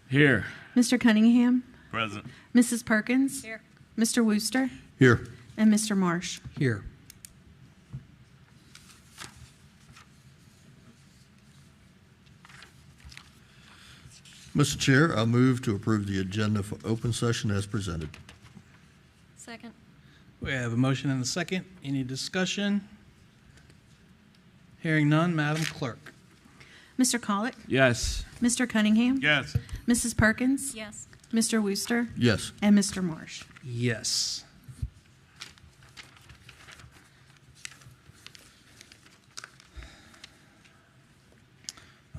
Here. Mr. Cunningham. Present. Mrs. Perkins. Here. Mr. Wooster. Here. And Mr. Marsh. Here. Mr. Chair, I move to approve the agenda for open session as presented. Second. We have a motion and a second. Any discussion? Hearing none, Madam Clerk. Mr. Colick. Yes. Mr. Cunningham. Yes. Mrs. Perkins. Yes. Mr. Wooster. Yes. And Mr. Marsh. Yes.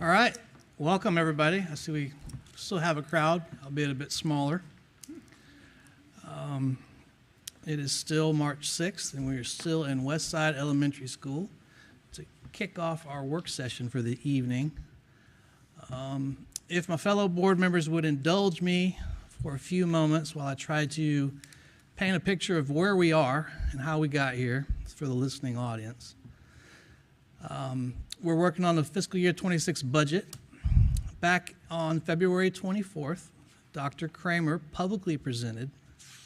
All right. Welcome, everybody. I see we still have a crowd, albeit a bit smaller. It is still March 6th, and we are still in Westside Elementary School to kick off our work session for the evening. If my fellow board members would indulge me for a few moments while I try to paint a picture of where we are and how we got here for the listening audience. We're working on the fiscal year 26 budget. Back on February 24th, Dr. Kramer publicly presented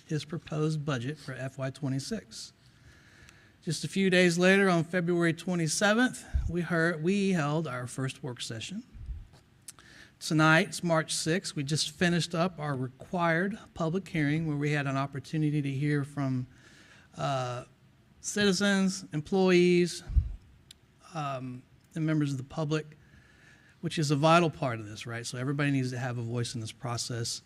his proposed budget for FY26. Just a few days later, on February 27th, we held our first work session. Tonight, it's March 6th. We just finished up our required public hearing where we had an opportunity to hear from citizens, employees, and members of the public, which is a vital part of this, right? So everybody needs to have a voice in this process.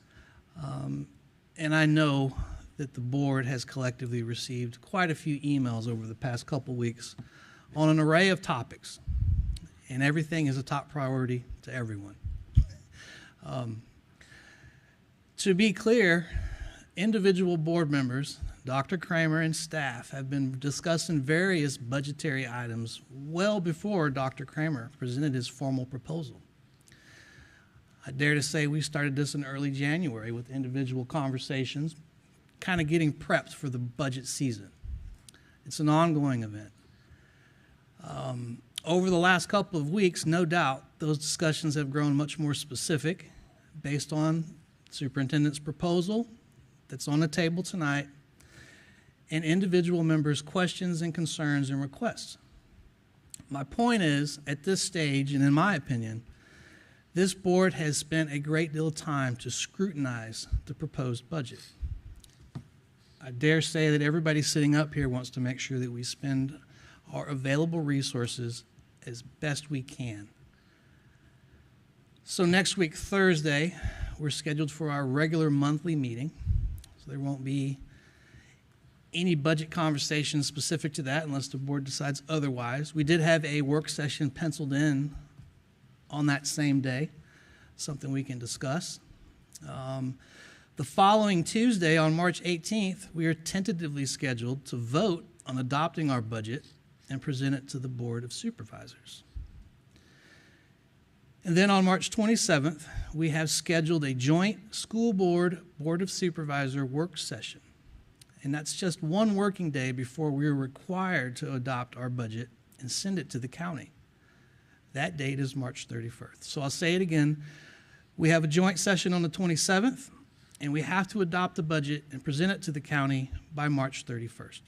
And I know that the board has collectively received quite a few emails over the past couple weeks on an array of topics, and everything is a top priority to everyone. To be clear, individual board members, Dr. Kramer and staff, have been discussing various budgetary items well before Dr. Kramer presented his formal proposal. I dare to say we started this in early January with individual conversations, kind of getting prepped for the budget season. It's an ongoing event. Over the last couple of weeks, no doubt, those discussions have grown much more specific based on the superintendent's proposal that's on the table tonight and individual members' questions and concerns and requests. My point is, at this stage, and in my opinion, this board has spent a great deal of time to scrutinize the proposed budget. I dare say that everybody sitting up here wants to make sure that we spend our available resources as best we can. So next week, Thursday, we're scheduled for our regular monthly meeting. So there won't be any budget conversations specific to that unless the board decides otherwise. We did have a work session penciled in on that same day, something we can discuss. The following Tuesday, on March 18th, we are tentatively scheduled to vote on adopting our budget and present it to the Board of Supervisors. And then on March 27th, we have scheduled a joint school board, Board of Supervisor work session. And that's just one working day before we are required to adopt our budget and send it to the county. That date is March 31st. So I'll say it again. We have a joint session on the 27th, and we have to adopt the budget and present it to the county by March 31st.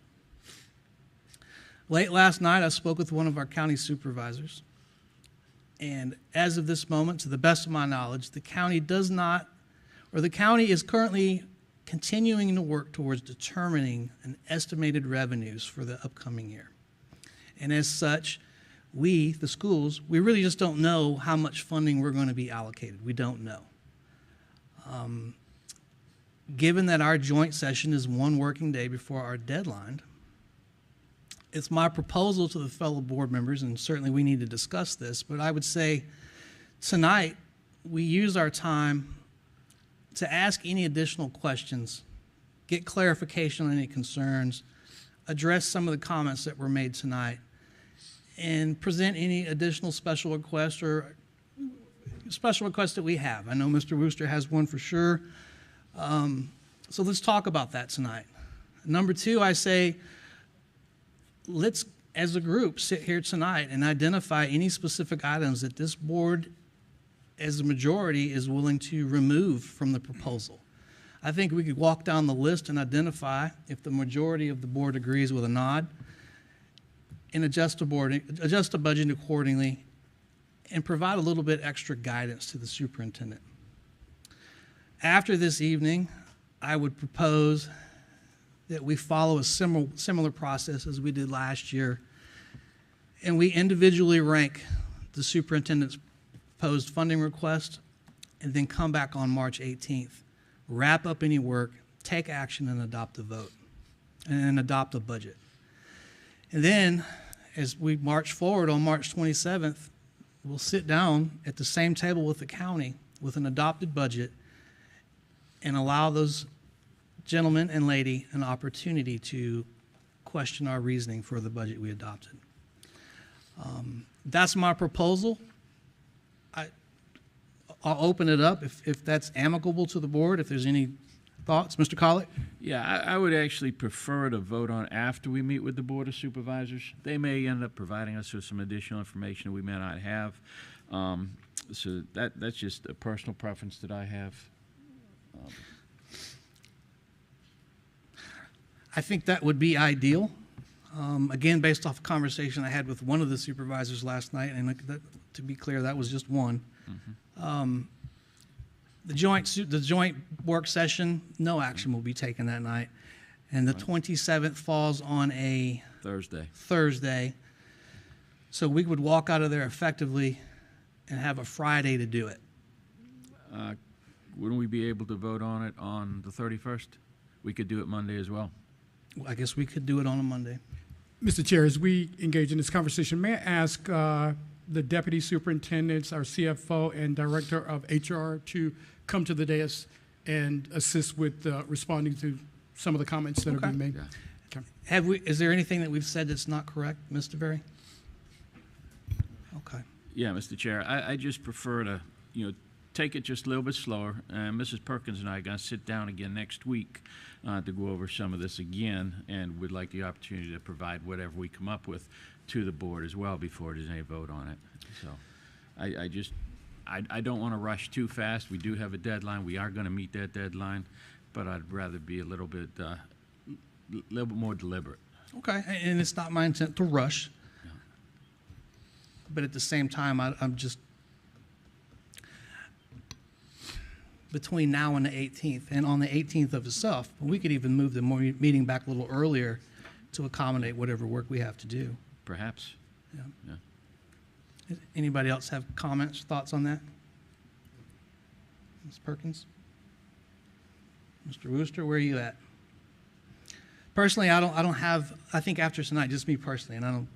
Late last night, I spoke with one of our county supervisors, and as of this moment, to the best of my knowledge, the county is currently continuing to work towards determining an estimated revenues for the upcoming year. And as such, we, the schools, we really just don't know how much funding we're going to be allocated. We don't know. Given that our joint session is one working day before our deadline, it's my proposal to the fellow board members, and certainly we need to discuss this, but I would say tonight we use our time to ask any additional questions, get clarification on any concerns, address some of the comments that were made tonight, and present any additional special requests or special requests that we have. I know Mr. Wooster has one for sure. So let's talk about that tonight. Number two, I say, let's, as a group, sit here tonight and identify any specific items that this board as the majority is willing to remove from the proposal. I think we could walk down the list and identify if the majority of the board agrees with a nod and adjust the budget accordingly and provide a little bit extra guidance to the superintendent. After this evening, I would propose that we follow a similar process as we did last year, and we individually rank the superintendent's proposed funding request and then come back on March 18th, wrap up any work, take action, and adopt the vote, and adopt a budget. And then, as we march forward on March 27th, we'll sit down at the same table with the county with an adopted budget and allow those gentlemen and lady an opportunity to question our reasoning for the budget we adopted. That's my proposal. I'll open it up if that's amicable to the board, if there's any thoughts. Mr. Collett? Yeah, I would actually prefer to vote on after we meet with the Board of Supervisors. They may end up providing us with some additional information we may not have. So that's just a personal preference that I have. I think that would be ideal. Again, based off a conversation I had with one of the supervisors last night, and to be clear, that was just one. Mm-hmm. The joint work session, no action will be taken that night, and the 27th falls on a Thursday. So we would walk out of there effectively and have a Friday to do it. Wouldn't we be able to vote on it on the 31st? We could do it Monday as well. I guess we could do it on a Monday. Mr. Chair, as we engage in this conversation, may I ask the deputy superintendents, our CFO, and director of HR to come to the dais and assist with responding to some of the comments that are being made? Yeah. Okay. Is there anything that we've said that's not correct, Mr. Berry? Okay. Yeah, Mr. Chair, I just prefer to, take it just a little bit slower. Mrs. Perkins and I are going to sit down again next week to go over some of this again, and would like the opportunity to provide whatever we come up with to the board as well before there's any vote on it. So I don't want to rush too fast. We do have a deadline. We are going to meet that deadline, but I'd rather be a little bit more deliberate. Okay, and it's not my intent to rush, Yeah. but at the same time, I'm just, between now and the 18th, and on the 18th of itself, we could even move the meeting back a little earlier to accommodate whatever work we have to do. Perhaps. Yeah. Yeah. Anybody else have comments, thoughts on that? Ms. Perkins? Mr. Wooster, where are you at? Personally, I don't have, I think after tonight, just me personally, and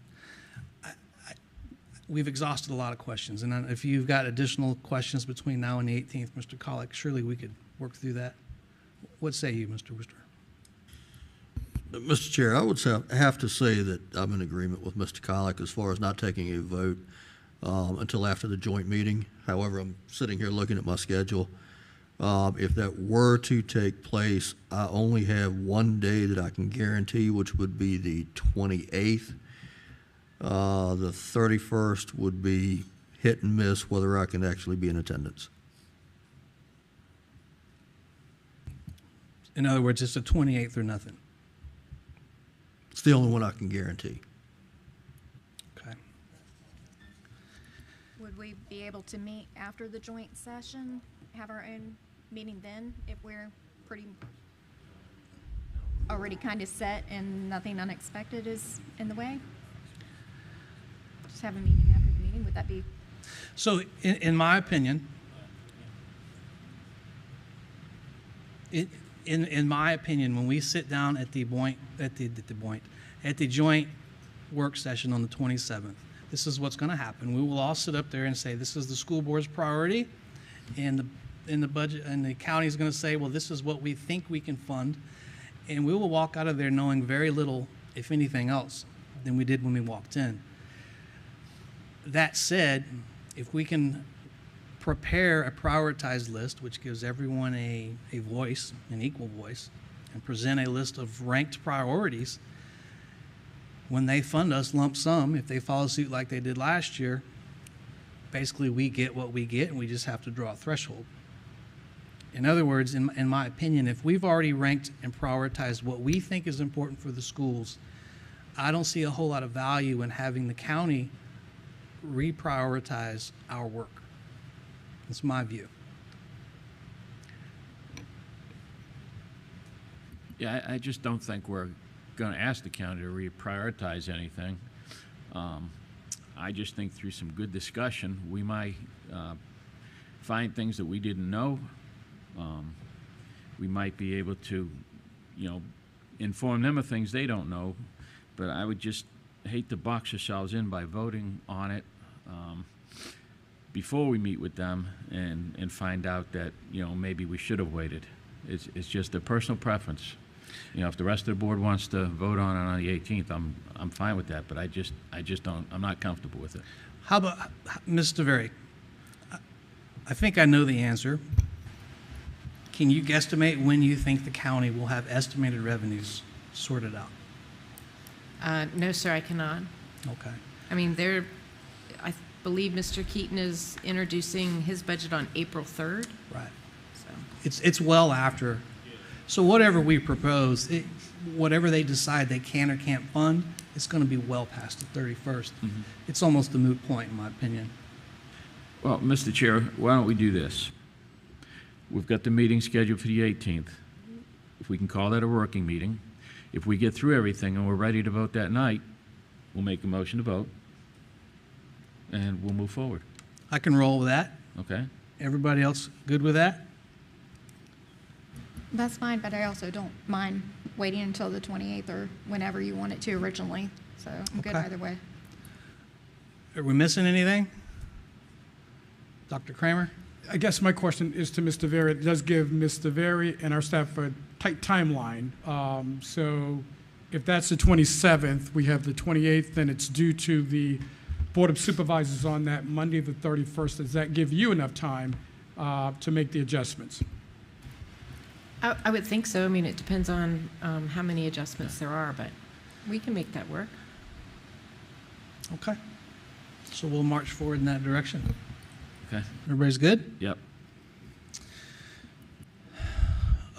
we've exhausted a lot of questions, and if you've got additional questions between now and the 18th, Mr. Collick, surely we could work through that. What say you, Mr. Wooster? Mr. Chair, I would have to say that I'm in agreement with Mr. Collick as far as not taking a vote until after the joint meeting. However, I'm sitting here looking at my schedule. If that were to take place, I only have one day that I can guarantee, which would be the 28th. The 31st would be hit and miss whether I can actually be in attendance. In other words, it's the 28th or nothing. It's the only one I can guarantee. Okay. Would we be able to meet after the joint session, have our own meeting then, if we're pretty already kind of set and nothing unexpected is in the way? Just have a meeting after the meeting, would that be? So, in my opinion, in my opinion, when we sit down at the joint work session on the 27th, this is what's going to happen. We will all sit up there and say, this is the school board's priority, and the budget, and the county is going to say, well, this is what we think we can fund, and we will walk out of there knowing very little, if anything else, than we did when we walked in. That said, if we can prepare a prioritized list, which gives everyone a voice, an equal voice, and present a list of ranked priorities, when they fund us lump sum, if they follow suit like they did last year, basically we get what we get and we just have to draw a threshold. In other words, in my opinion, if we've already ranked and prioritized what we think is important for the schools, I don't see a whole lot of value in having the county reprioritize our work. That's my view. Yeah, I just don't think we're going to ask the county to reprioritize anything. I just think through some good discussion, we might find things that we didn't know. We might be able to, inform them of things they don't know. But I would just hate to box ourselves in by voting on it before we meet with them and find out that, maybe we should have waited. It's just a personal preference. If the rest of the board wants to vote on it on the 18th, I'm fine with that, but I just don't, I'm not comfortable with it. How about, Ms. DeVere? I think I know the answer. Can you guesstimate when you think the county will have estimated revenues sorted out? No, sir, I cannot. Okay. I mean, I believe Mr. Keaton is introducing his budget on April 3rd. Right. So. It's well after. So whatever we propose, whatever they decide they can or can't fund, it's going to be well past the 31st. Mm-hmm. It's almost a moot point, in my opinion. Well, Mr. Chair, why don't we do this? We've got the meeting scheduled for the 18th. If we can call that a working meeting, if we get through everything and we're ready to vote that night, we'll make a motion to vote, and we'll move forward. I can roll with that. Okay? Everybody else good with that? That's fine, but I also don't mind waiting until the 28th or whenever you want it to originally. So I'm good Okay. either way. Are we missing anything? Dr. Kramer? I guess my question is to Ms. DeVere. It does give Ms. DeVere and our staff a tight timeline. So if that's the 27th, we have the 28th, then it's due to the Board of Supervisors on that Monday, the 31st. Does that give you enough time to make the adjustments? I would think so. I mean, it depends on how many adjustments there are, but we can make that work. Okay. So we'll march forward in that direction. Okay? Everybody's good? Yep.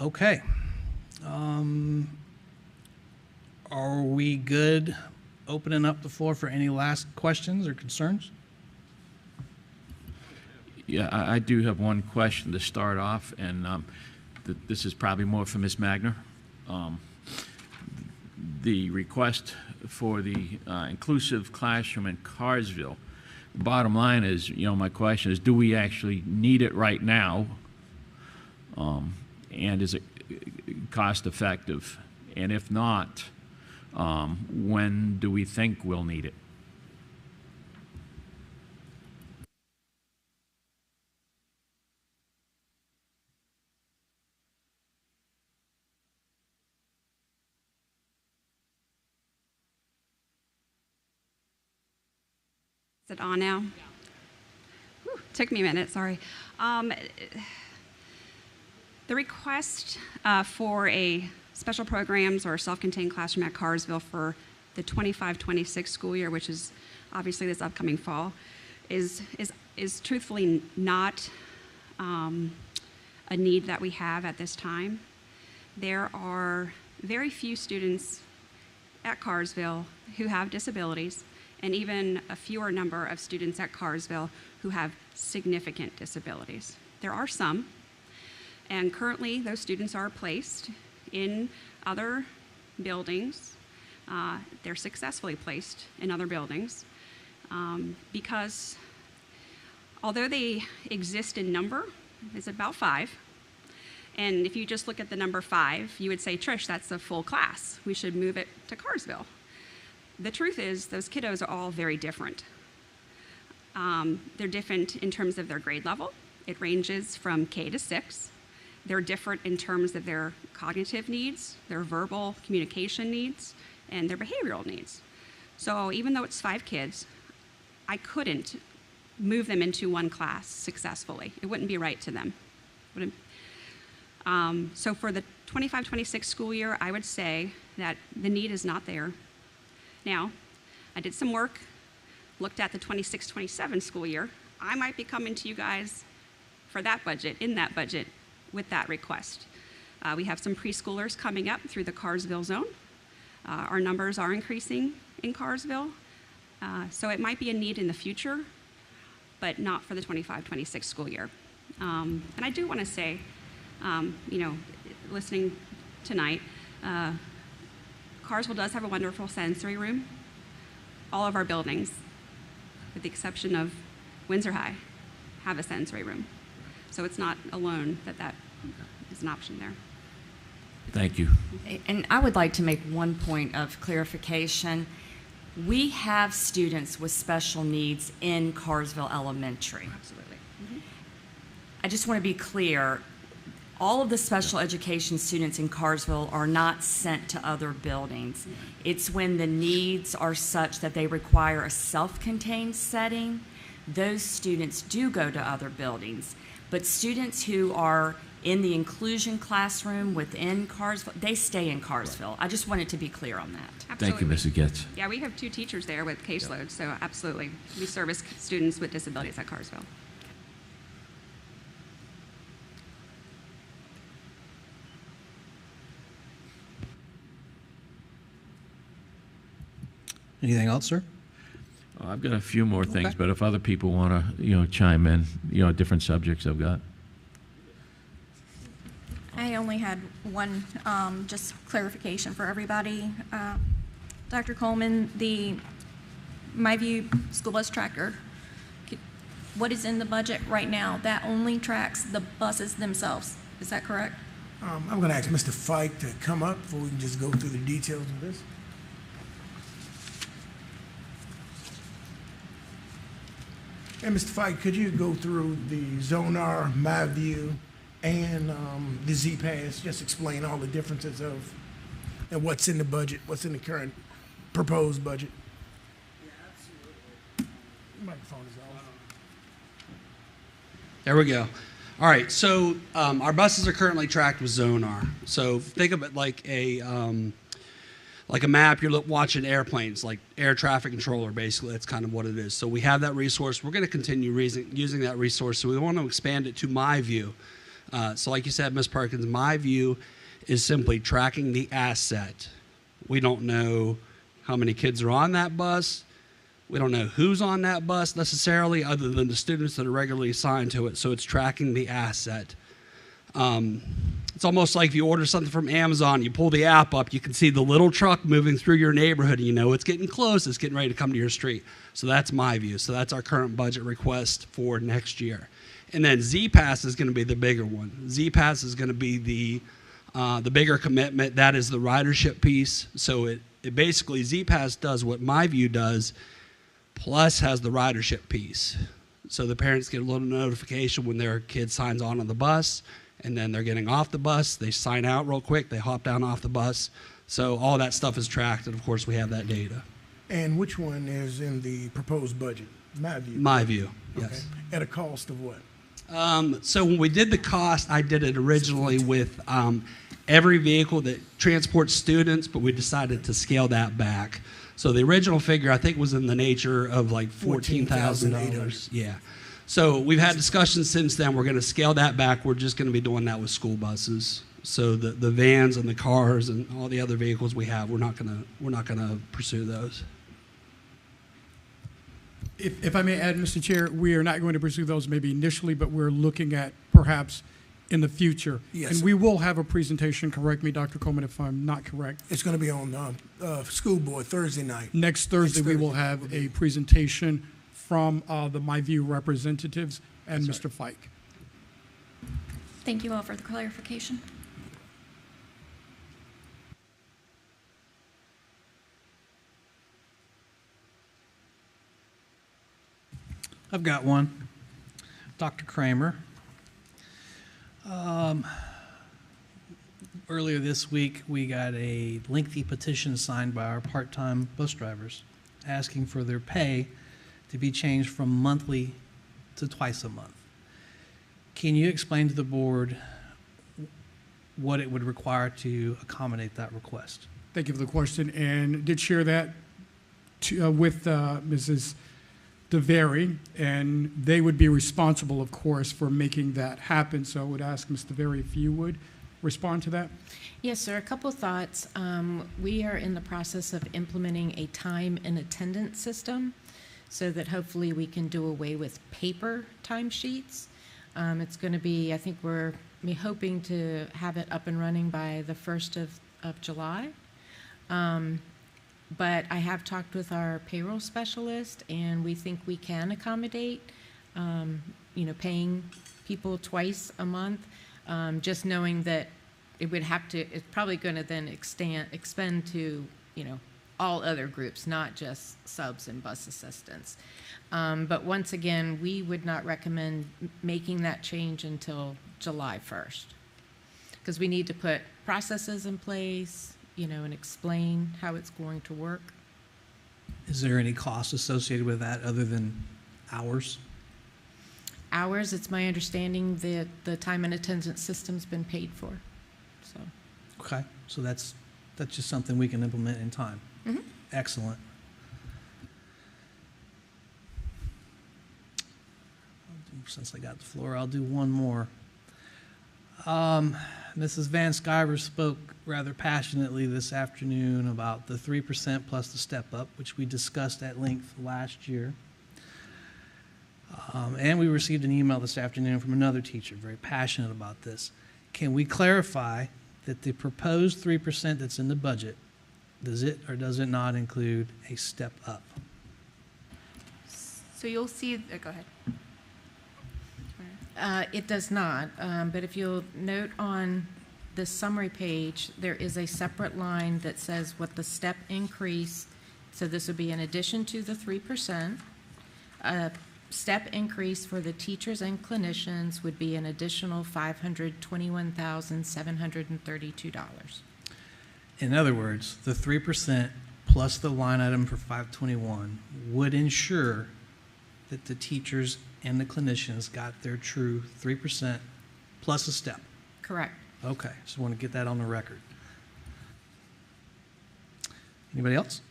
Okay. Are we good opening up the floor for any last questions or concerns? Yeah, I do have one question to start off, and this is probably more for Ms. Magner. The request for the inclusive classroom in Carsville, bottom line is, my question is, do we actually need it right now? And is it cost effective? And if not, when do we think we'll need it? Is it on now? Whew, took me a minute, sorry. The request for a special programs or self-contained classroom at Carsville for the 25-26 school year, which is obviously this upcoming fall, is truthfully not a need that we have at this time. There are very few students at Carsville who have disabilities, and even a fewer number of students at Carsville who have significant disabilities. There are some, and currently those students are placed in other buildings. They're successfully placed in other buildings because although they exist in number, it's about 5, and if you just look at the number 5, you would say, Trish, that's a full class. We should move it to Carsville. The truth is, those kiddos are all very different. They're different in terms of their grade level. It ranges from K to 6. They're different in terms of their cognitive needs, their verbal communication needs, and their behavioral needs. So even though it's 5 kids, I couldn't move them into one class successfully. It wouldn't be right to them. So for the 25-26 school year, I would say that the need is not there. Now, I did some work, looked at the 26-27 school year. I might be coming to you guys for that budget, in that budget, with that request. We have some preschoolers coming up through the Carsville zone. Our numbers are increasing in Carsville, so it might be a need in the future, but not for the 25-26 school year. And I do want to say, listening tonight, Carsville does have a wonderful sensory room. All of our buildings, with the exception of Windsor High, have a sensory room. So it's not alone that is an option there. Thank you. And I would like to make one point of clarification. We have students with special needs in Carsville Elementary. Absolutely. I just want to be clear, all of the special education students in Carsville are not sent to other buildings. It's when the needs are such that they require a self-contained setting, those students do go to other buildings. But students who are in the inclusion classroom within Carsville, they stay in Carsville. I just wanted to be clear on that. Absolutely. Thank you, Mrs. Getz. Yeah, we have 2 teachers there with caseload, so absolutely. We service students with disabilities at Carsville. Anything else, sir? Oh, I've got a few more things, Okay. but if other people want to, chime in, different subjects I've got. I only had one, just clarification for everybody. Dr. Coleman, the MyView school bus tracker, what is in the budget right now? That only tracks the buses themselves. Is that correct? I'm going to ask Mr. Fike to come up before we can just go through the details of this. And Mr. Fike, could you go through the Zonar, MyView, and the Z-Pass? Just explain all the differences of and what's in the budget, what's in the current proposed budget. Yeah, absolutely. Microphone is off. There we go. All right, so our buses are currently tracked with Zonar. So think of it like a map. You're watching airplanes, like air traffic controller, basically. That's kind of what it is. So we have that resource. We're going to continue using that resource. So we want to expand it to MyView. So like you said, Ms. Perkins, MyView is simply tracking the asset. We don't know how many kids are on that bus. We don't know who's on that bus necessarily, other than the students that are regularly assigned to it. So it's tracking the asset. It's almost like if you order something from Amazon, you pull the app up, you can see the little truck moving through your neighborhood, and you know it's getting close, it's getting ready to come to your street. So that's MyView. So that's our current budget request for next year. And then Z-Pass is going to be the bigger one. Z-Pass is going to be the bigger commitment. That is the ridership piece. So it basically, Z-Pass does what MyView does, plus has the ridership piece. So the parents get a little notification when their kid signs on the bus, and then they're getting off the bus. They sign out real quick. They hop down off the bus. So all that stuff is tracked, and of course we have that data. And which one is in the proposed budget? MyView. MyView, yes. Okay. At a cost of what? So when we did the cost, I did it originally with every vehicle that transports students, but we decided to scale that back. So the original figure, I think, was in the nature of like $14,000. Yeah. So we've had discussions since then. We're going to scale that back. We're just going to be doing that with school buses. So the vans and the cars and all the other vehicles we have, we're not going to pursue those. If I may add, Mr. Chair, we are not going to pursue those maybe initially, but we're looking at perhaps in the future. Yes. And we will have a presentation, correct me, Dr. Coleman, if I'm not correct. It's going to be on school board Thursday night. Next Thursday, we will have a presentation from the MyView representatives and Mr. Fike. Thank you all for the clarification. I've got one. Dr. Kramer. Earlier this week, we got a lengthy petition signed by our part-time bus drivers asking for their pay to be changed from monthly to twice a month. Can you explain to the board what it would require to accommodate that request? Thank you for the question, and did share that with Mrs. to vary, and they would be responsible, of course, for making that happen. So I would ask Mr. Very if you would respond to that. Yes, sir. A couple thoughts. We are in the process of implementing a time and attendance system so that hopefully we can do away with paper timesheets. It's going to be, I think we're hoping to have it up and running by the 1st of July. But I have talked with our payroll specialist, and we think we can accommodate, paying people twice a month, just knowing that it would have to, it's probably going to then expand to, all other groups, not just subs and bus assistants. But once again, we would not recommend making that change until July 1st, because we need to put processes in place, and explain how it's going to work. Is there any cost associated with that other than hours? Hours, it's my understanding that the time and attendance system's been paid for, so. Okay, so that's just something we can implement in time. Mm-hmm. Excellent. Since I got the floor, I'll do one more. Mrs. Van Sciver spoke rather passionately this afternoon about the 3% plus the step up, which we discussed at length last year. And we received an email this afternoon from another teacher, very passionate about this. Can we clarify that the proposed 3% that's in the budget, does it or does it not include a step up? So you'll see, go ahead. It does not, but if you'll note on the summary page, there is a separate line that says what the step increase, so this would be in addition to the 3%. A step increase for the teachers and clinicians would be an additional $521,732. In other words, the 3% plus the line item for 521 would ensure that the teachers and the clinicians got their true 3% plus a step. Correct. Okay, just want to get that on the record. Anybody else?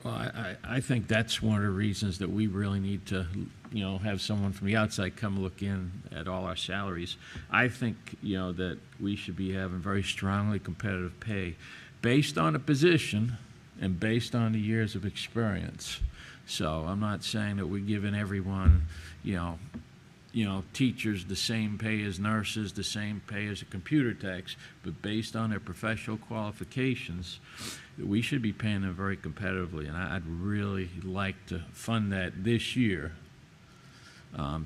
Well, I think that's one of the reasons that we really need to, have someone from the outside come look in at all our salaries. I think, that we should be having very strongly competitive pay based on a position and based on the years of experience. So I'm not saying that we're giving everyone, teachers the same pay as nurses, the same pay as a computer techs, but based on their professional qualifications, we should be paying them very competitively. And I'd really like to fund that this year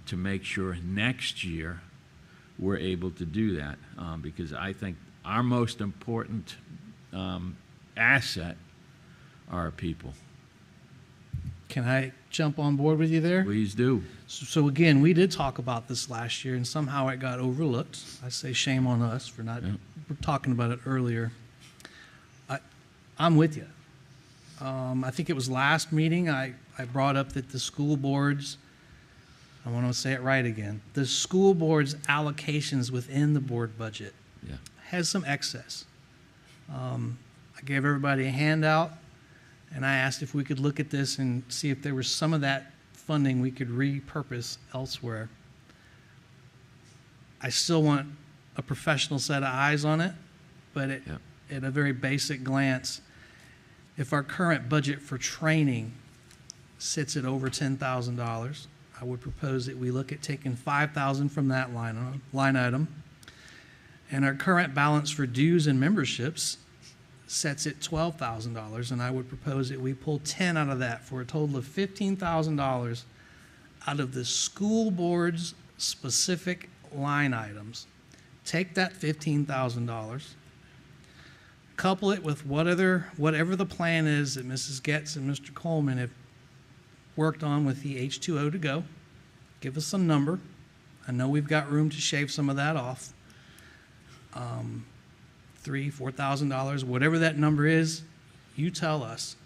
to make sure next year we're able to do that, because I think our most important asset are our people. Can I jump on board with you there? Please do. So again, we did talk about this last year, and somehow it got overlooked. I say shame on us for not talking about it earlier. I'm with you. I think it was last meeting I brought up that the school boards, I want to say it right again, the school board's allocations within the board budget has some excess. I gave everybody a handout, and I asked if we could look at this and see if there was some of that funding we could repurpose elsewhere. I still want a professional set of eyes on it, but at a very basic glance, if our current budget for training sits at over $10,000, I would propose that we look at taking $5,000 from that line item, and our current balance for dues and memberships sets at $12,000, and I would propose that we pull 10 out of that for a total of $15,000 out of the school board's specific line items. Take that $15,000, couple it with whatever the plan is that Mrs. Getz and Mr. Coleman have worked on with the H2O to go. Give us some number. I know we've got room to shave some of that off. $3,000, $4,000, whatever that number is, you tell us.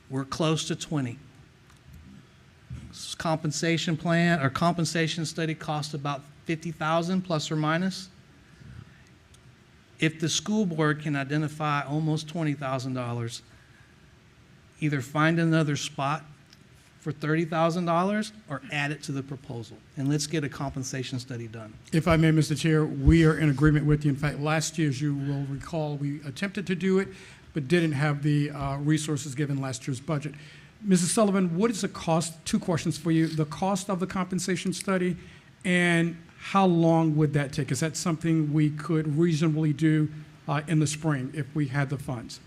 We're close to 20. Compensation plan or compensation study costs about $50,000 plus or minus. If the school board can identify almost $20,000, Either find another spot for $30,000 or add it to the proposal. And let's get a compensation study done. If I may, Mr. Chair, we are in agreement with you. In fact, last year, as you will recall, we attempted to do it, but didn't have the resources given last year's budget. Mrs. Sullivan, what is the cost? Two questions for you. The cost of the compensation study, and how long would that take? Is that something we could reasonably do in the spring if we had the funds?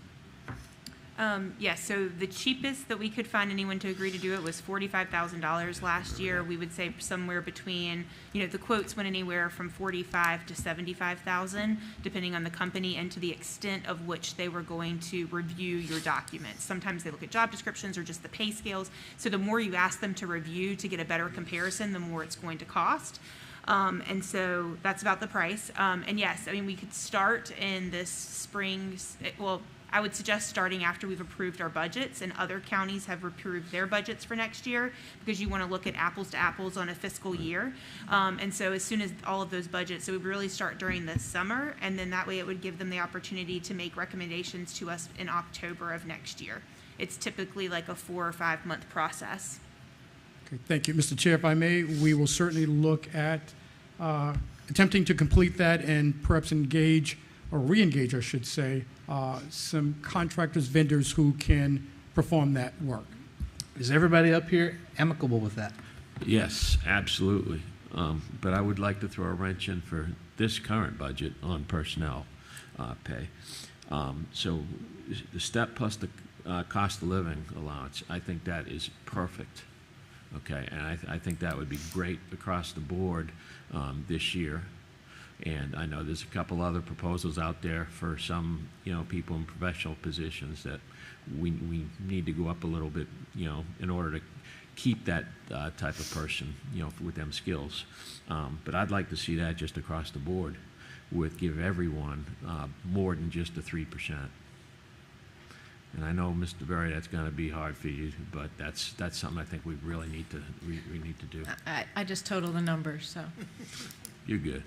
Yes, so the cheapest that we could find anyone to agree to do it was $45,000 last year. We would say somewhere between, the quotes went anywhere from $45,000 to $75,000, depending on the company and to the extent of which they were going to review your documents. Sometimes they look at job descriptions or just the pay scales. So the more you ask them to review to get a better comparison, the more it's going to cost. And so that's about the price. And yes, we could start in this spring. I would suggest starting after we've approved our budgets, and other counties have approved their budgets for next year, because you want to look at apples to apples on a fiscal year. And so as soon as all of those budgets, so we really start during the summer, and then that way it would give them the opportunity to make recommendations to us in October of next year. It's typically like a 4 or 5 month process. Okay, thank you. Mr. Chair, if I may, we will certainly look at attempting to complete that and perhaps engage, or re-engage, I should say, some contractors, vendors who can perform that work. Is everybody up here amicable with that? Yes, absolutely. But I would like to throw a wrench in for this current budget on personnel pay. So the step plus the cost of living allowance, I think that is perfect. Okay, and I think that would be great across the board this year. And I know there's a couple other proposals out there for some, people in professional positions that we need to go up a little bit, in order to keep that type of person, with them skills. But I'd like to see that just across the board, give everyone more than just the 3%. And I know, Mr. Berry, that's going to be hard for you, but that's something I think we really need to we need to do. I just total the numbers, so. You're good.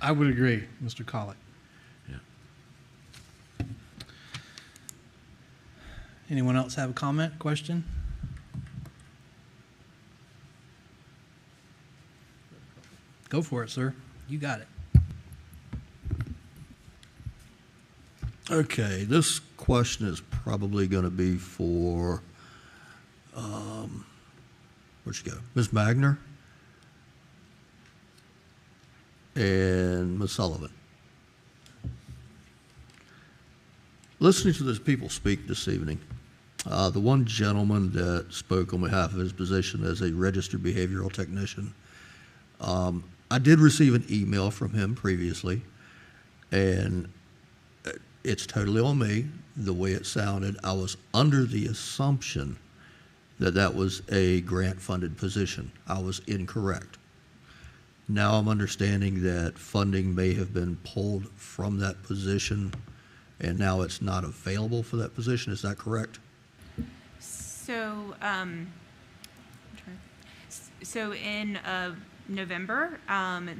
I would agree, Mr. Collick. Yeah. Anyone else have a comment, question? Go for it, sir. You got it. Okay, this question is probably going to be for, where'd she go? Ms. Magner and Ms. Sullivan. Listening to these people speak this evening, the one gentleman that spoke on behalf of his position as a registered behavioral technician, I did receive an email from him previously, and it's totally on me, the way it sounded. I was under the assumption that that was a grant-funded position. I was incorrect. Now I'm understanding that funding may have been pulled from that position, and now it's not available for that position. Is that correct? So, in November,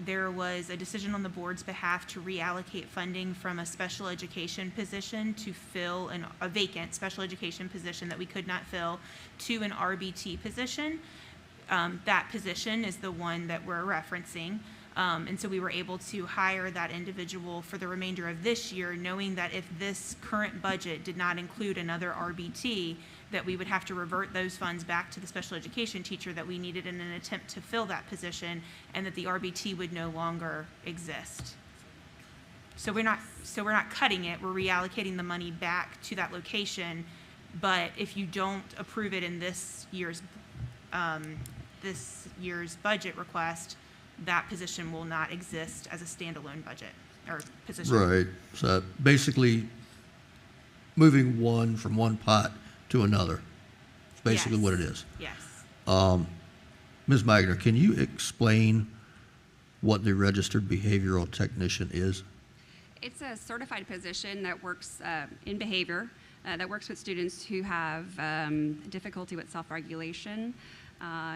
there was a decision on the board's behalf to reallocate funding from a special education position to fill a vacant special education position that we could not fill to an RBT position. That position is the one that we're referencing. And so we were able to hire that individual for the remainder of this year, knowing that if this current budget did not include another RBT, that we would have to revert those funds back to the special education teacher that we needed in an attempt to fill that position, and that the RBT would no longer exist. So we're not cutting it, we're reallocating the money back to that location. But if you don't approve it in this year's budget request, that position will not exist as a standalone budget or position. Right. So basically, moving one from one pot to another. It's basically what it is. Yes. Ms. Magner, can you explain what the registered behavioral technician is? It's a certified position that works in behavior, that works with students who have difficulty with self-regulation.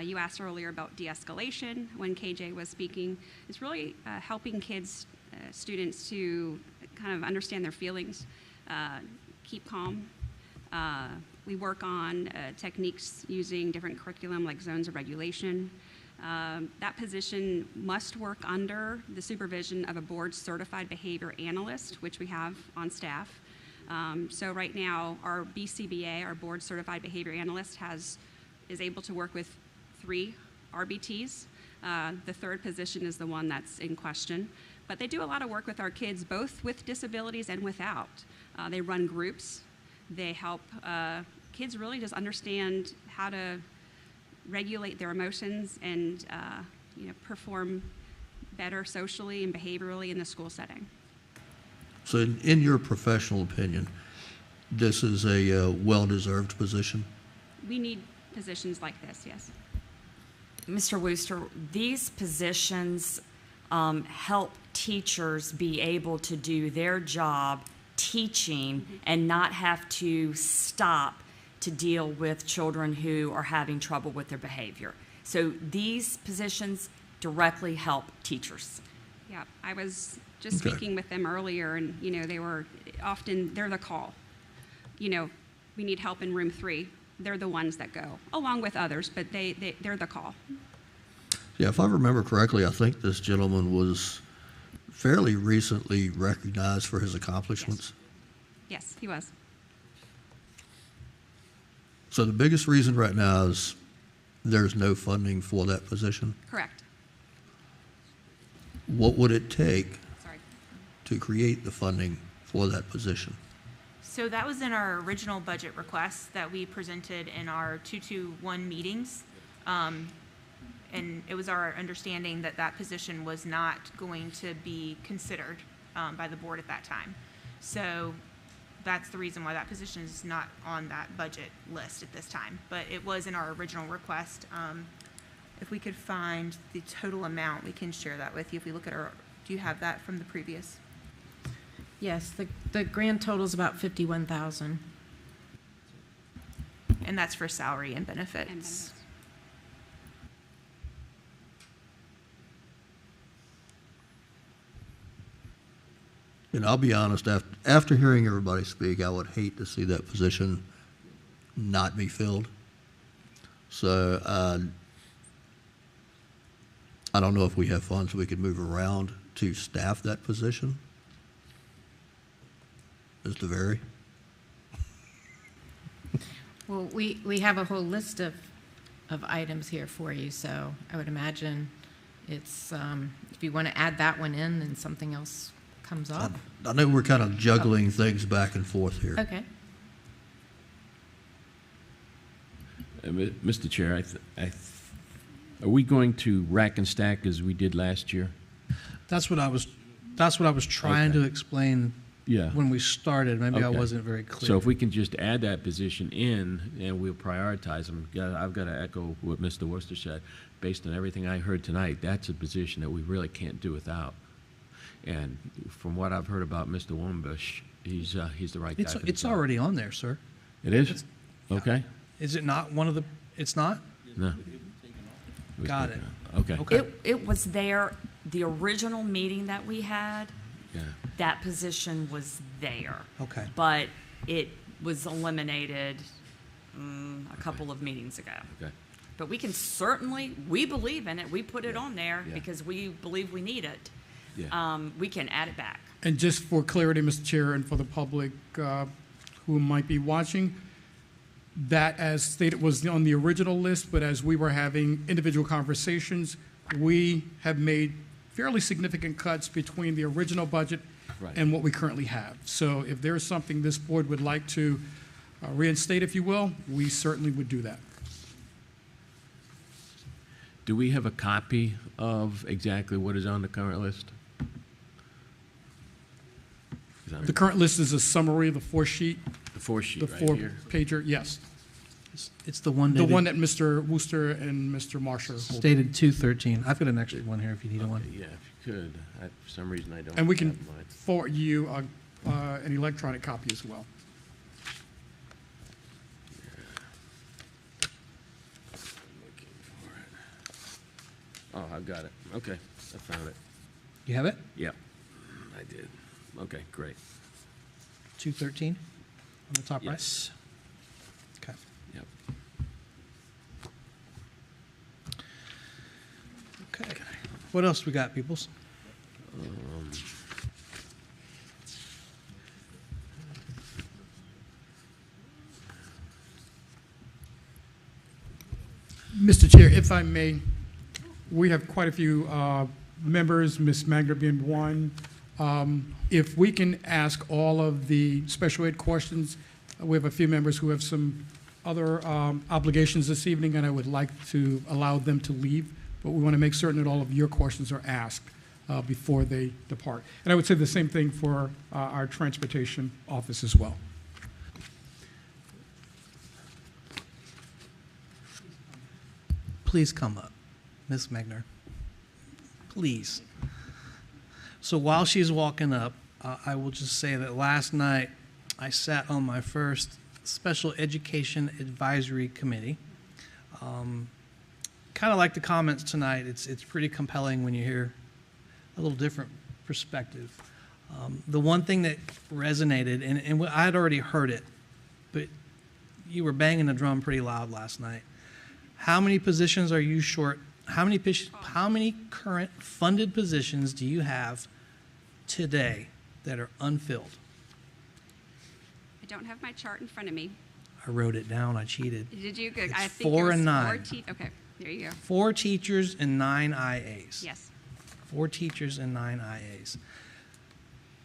You asked earlier about de-escalation when KJ was speaking. It's really helping kids, students to kind of understand their feelings, keep calm. We work on techniques using different curriculum like zones of regulation. That position must work under the supervision of a board-certified behavior analyst, which we have on staff. So right now, our BCBA, our board-certified behavior analyst, is able to work with 3 RBTs. The third position is the one that's in question. But they do a lot of work with our kids, both with disabilities and without. They run groups. They help kids really just understand how to regulate their emotions and perform better socially and behaviorally in the school setting. So in your professional opinion, this is a well-deserved position? We need positions like this, yes. Mr. Wooster, these positions help teachers be able to do their job teaching and not have to stop to deal with children who are having trouble with their behavior. So these positions directly help teachers. Yeah, I was just speaking with them earlier, and they're the call. We need help in room 3. They're the ones that go, along with others, but they're the call. Yeah, if I remember correctly, I think this gentleman was fairly recently recognized for his accomplishments. Yes, he was. So the biggest reason right now is there's no funding for that position? Correct. What would it take Sorry. to create the funding for that position? So that was in our original budget request that we presented in our 221 meetings. And it was our understanding that that position was not going to be considered by the board at that time. So that's the reason why that position is not on that budget list at this time. But it was in our original request. If we could find the total amount, we can share that with you. If we look at do you have that from the previous? Yes, the grand total is about 51,000. And that's for salary and benefits. And benefits. And I'll be honest, after hearing everybody speak, I would hate to see that position not be filled. So I don't know if we have funds we could move around to staff that position. Mr. Very? Well, we have a whole list of items here for you, so I would imagine it's, if you want to add that one in, then something else comes up. I know we're kind of juggling things back and forth here. Okay. Mr. Chair, are we going to rack and stack as we did last year? That's what I was trying to explain Yeah. when we started. Maybe I Okay. wasn't very clear. So if we can just add that position in and we'll prioritize them, I've got to echo what Mr. Worcester said. Based on everything I heard tonight, that's a position that we really can't do without. And from what I've heard about Mr. Wombush, he's the right guy for the It's job. already on there, sir. It is? Okay. Is it not one of the, it's not? No. was Got taken it. out. Okay. Okay. It was there, the original meeting that we had, Yeah. that position was there. Okay. But it was eliminated a couple of meetings ago. Okay. But we can certainly, we believe in it, we put it on there Yeah. because we believe we need it. Yeah. We can add it back. And just for clarity, Mr. Chair, and for the public who might be watching, that, as stated, was on the original list, but as we were having individual conversations, we have made fairly significant cuts between the original budget Right. and what we currently have. So if there's something this board would like to reinstate, if you will, we certainly would do that. Do we have a copy of exactly what is on the current list? The current list is a summary of the 4-sheet, The 4-sheet the right 4-pager, yes. It's the one The dated, one that Mr. Wooster and Mr. Marshall hold. stated 2/13. I've got an extra one here if you need Okay, one. yeah, if you could. For some reason, I don't. And we can have mine. forward you an electronic copy as well. Looking for it. Oh, I've got it. Okay, I found it. You have it? Yep, I did. Okay, great. 2/13? on the top right? Yes. Okay. Yep. Okay. What else we got, peoples? Mr. Chair, if I may, we have quite a few members, Ms. Magner being one. If we can ask all of the special ed questions, we have a few members who have some other obligations this evening, and I would like to allow them to leave, but we want to make certain that all of your questions are asked before they depart. And I would say the same thing for our transportation office as well. Please come up, Ms. Magner. Please. So while she's walking up, I will just say that last night I sat on my first Special Education Advisory Committee. Kind of like the comments tonight. It's pretty compelling when you hear a little different perspective. The one thing that resonated, and I had already heard it, but you were banging the drum pretty loud last night. How many positions are you short? How many current funded positions do you have today that are unfilled? I don't have my chart in front of me. I wrote it down. I cheated. Did you? Good. It's I think 4 it was and 9. Okay, there you go. 4 teachers and 9 IAs. Yes. 4 teachers and 9 IAs.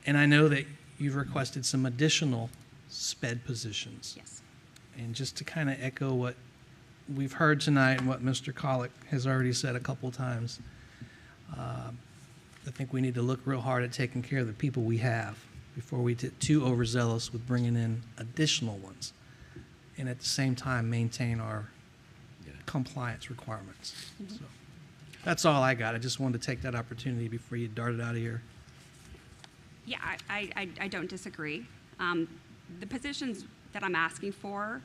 And I know that you've requested some additional SPED positions. Yes. And just to kind of echo what we've heard tonight and what Mr. Collick has already said a couple times, I think we need to look real hard at taking care of the people we have before we get too overzealous with bringing in additional ones, and at the same time maintain our compliance requirements. Mm-hmm. So that's all I got. I just wanted to take that opportunity before you darted out of here. Yeah, I don't disagree. The positions that I'm asking for,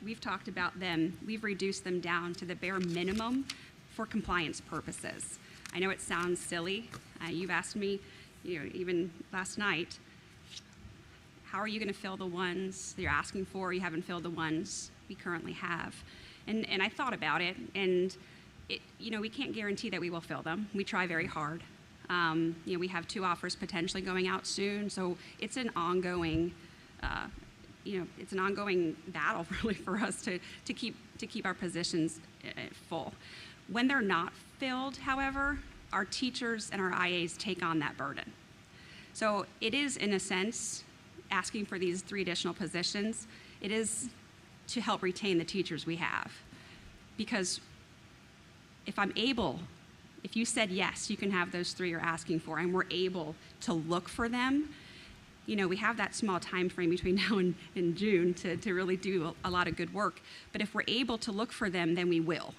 we've talked about them. We've reduced them down to the bare minimum for compliance purposes. I know it sounds silly. You've asked me, even last night, how are you going to fill the ones that you're asking for? You haven't filled the ones we currently have. And I thought about it, and we can't guarantee that we will fill them. We try very hard. We have 2 offers potentially going out soon, so it's an ongoing, it's an ongoing battle really for us to keep our positions full. When they're not filled, however, our teachers and our IAs take on that burden. So it is, in a sense, asking for these 3 additional positions. It is to help retain the teachers we have. Because if you said yes, you can have those 3 you're asking for, and we're able to look for them, we have that small time frame between now and June to really do a lot of good work. But if we're able to look for them, then we will.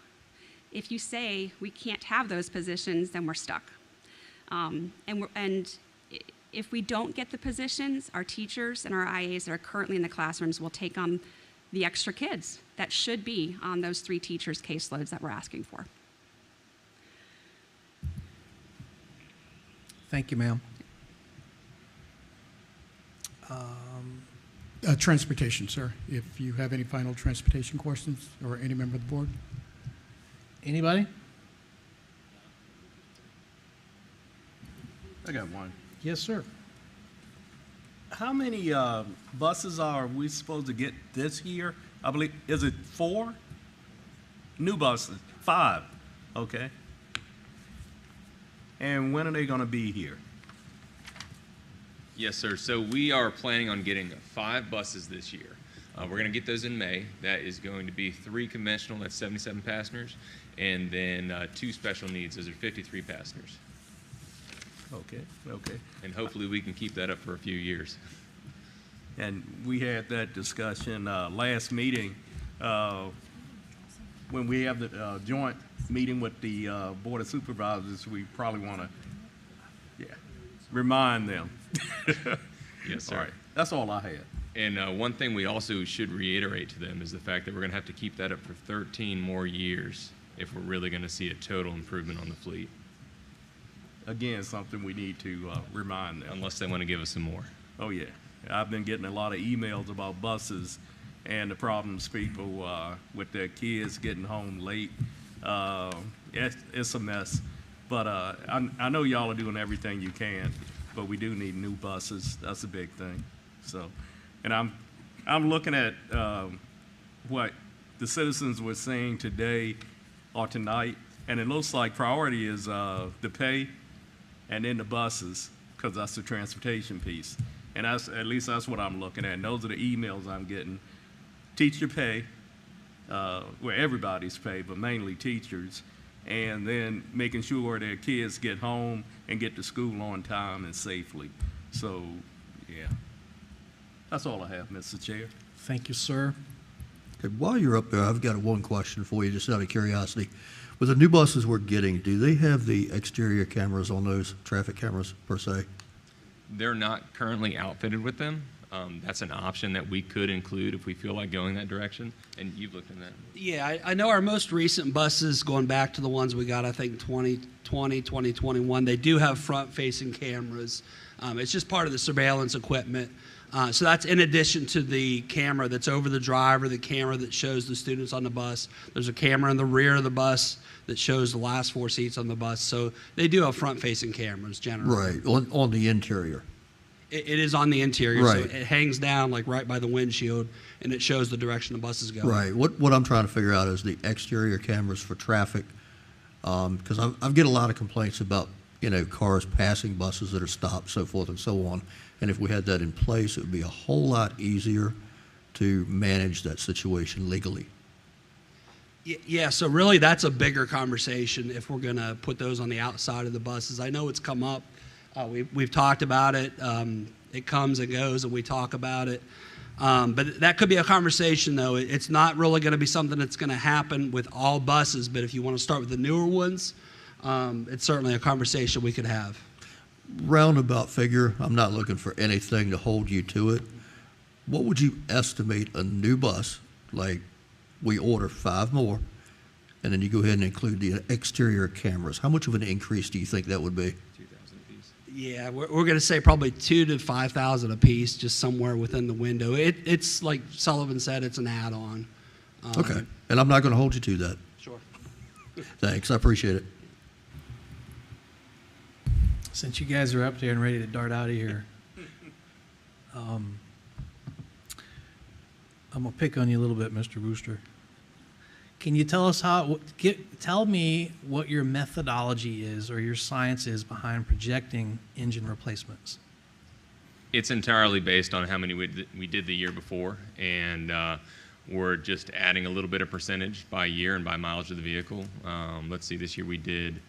If you say we can't have those positions, then we're stuck. And if we don't get the positions, our teachers and our IAs that are currently in the classrooms will take on the extra kids that should be on those 3 teachers' caseloads that we're asking for. Thank you, ma'am. Transportation, sir, if you have any final transportation questions, or any member of the board. Anybody? I got one. Yes, sir. How many buses are we supposed to get this year? I believe, is it 4? New buses, 5, okay. And when are they gonna be here? Yes, sir. So we are planning on getting 5 buses this year. We're going to get those in May. That is going to be 3 conventional, that's 77 passengers, and then 2 special needs, those are 53 passengers. Okay. And hopefully we can keep that up for a few years. And we had that discussion last meeting when we have the joint meeting with the Board of Supervisors. We probably want to, remind them. Yes, sir. All right. That's all I had. And one thing we also should reiterate to them is the fact that we're going to have to keep that up for 13 more years if we're really going to see a total improvement on the fleet. Again, something we need to remind them. Unless they want to give us some more. Oh, yeah. I've been getting a lot of emails about buses and the problems people with their kids getting home late. It's a mess. But I know y'all are doing everything you can, but we do need new buses. That's a big thing. So, and I'm looking at what the citizens were saying today or tonight, and it looks like priority is the pay and then the buses, because that's the transportation piece. And that's, at least that's what I'm looking at. And those are the emails I'm getting. Teacher pay, where everybody's pay, but mainly teachers, and then making sure their kids get home and get to school on time and safely. So, yeah. That's all I have, Mr. Chair. Thank you, sir. Okay, while you're up there, I've got one question for you, just out of curiosity. With the new buses we're getting, do they have the exterior cameras on those, traffic cameras per se? They're not currently outfitted with them. That's an option that we could include if we feel like going that direction. And you've looked at that. Yeah, I know our most recent buses, going back to the ones we got, I think 2020, 2021, they do have front-facing cameras. It's just part of the surveillance equipment. So that's in addition to the camera that's over the driver, the camera that shows the students on the bus. There's a camera in the rear of the bus that shows the last 4 seats on the bus. So they do have front-facing cameras generally. Right, on the interior. It is on the interior, Right. so it hangs down like right by the windshield, and it shows the direction the bus is going. Right. What I'm trying to figure out is the exterior cameras for traffic, because I get a lot of complaints about, cars passing buses that are stopped, so forth and so on. And if we had that in place, it would be a whole lot easier to manage that situation legally. Yeah, so really that's a bigger conversation if we're going to put those on the outside of the buses. I know it's come up. We've talked about it. It comes and goes, and we talk about it. But that could be a conversation, though. It's not really going to be something that's going to happen with all buses, but if you want to start with the newer ones, it's certainly a conversation we could have. Roundabout figure, I'm not looking for anything to hold you to it. What would you estimate a new bus, like we order 5 more, and then you go ahead and include the exterior cameras? How much of an increase do you think that would be? Yeah, we're going to say probably 2,000 to 5,000 a piece, just somewhere within the window. It's like Sullivan said, it's an add-on. Okay, and I'm not going to hold you to that. Sure. Thanks, I appreciate it. Since you guys are up there and ready to dart out of here, I'm going to pick on you a little bit, Mr. Rooster. Can you tell us tell me what your methodology is or your science is behind projecting engine replacements? It's entirely based on how many we did the year before, and we're just adding a little bit of percentage by year and by mileage of the vehicle. Let's see, this year we've done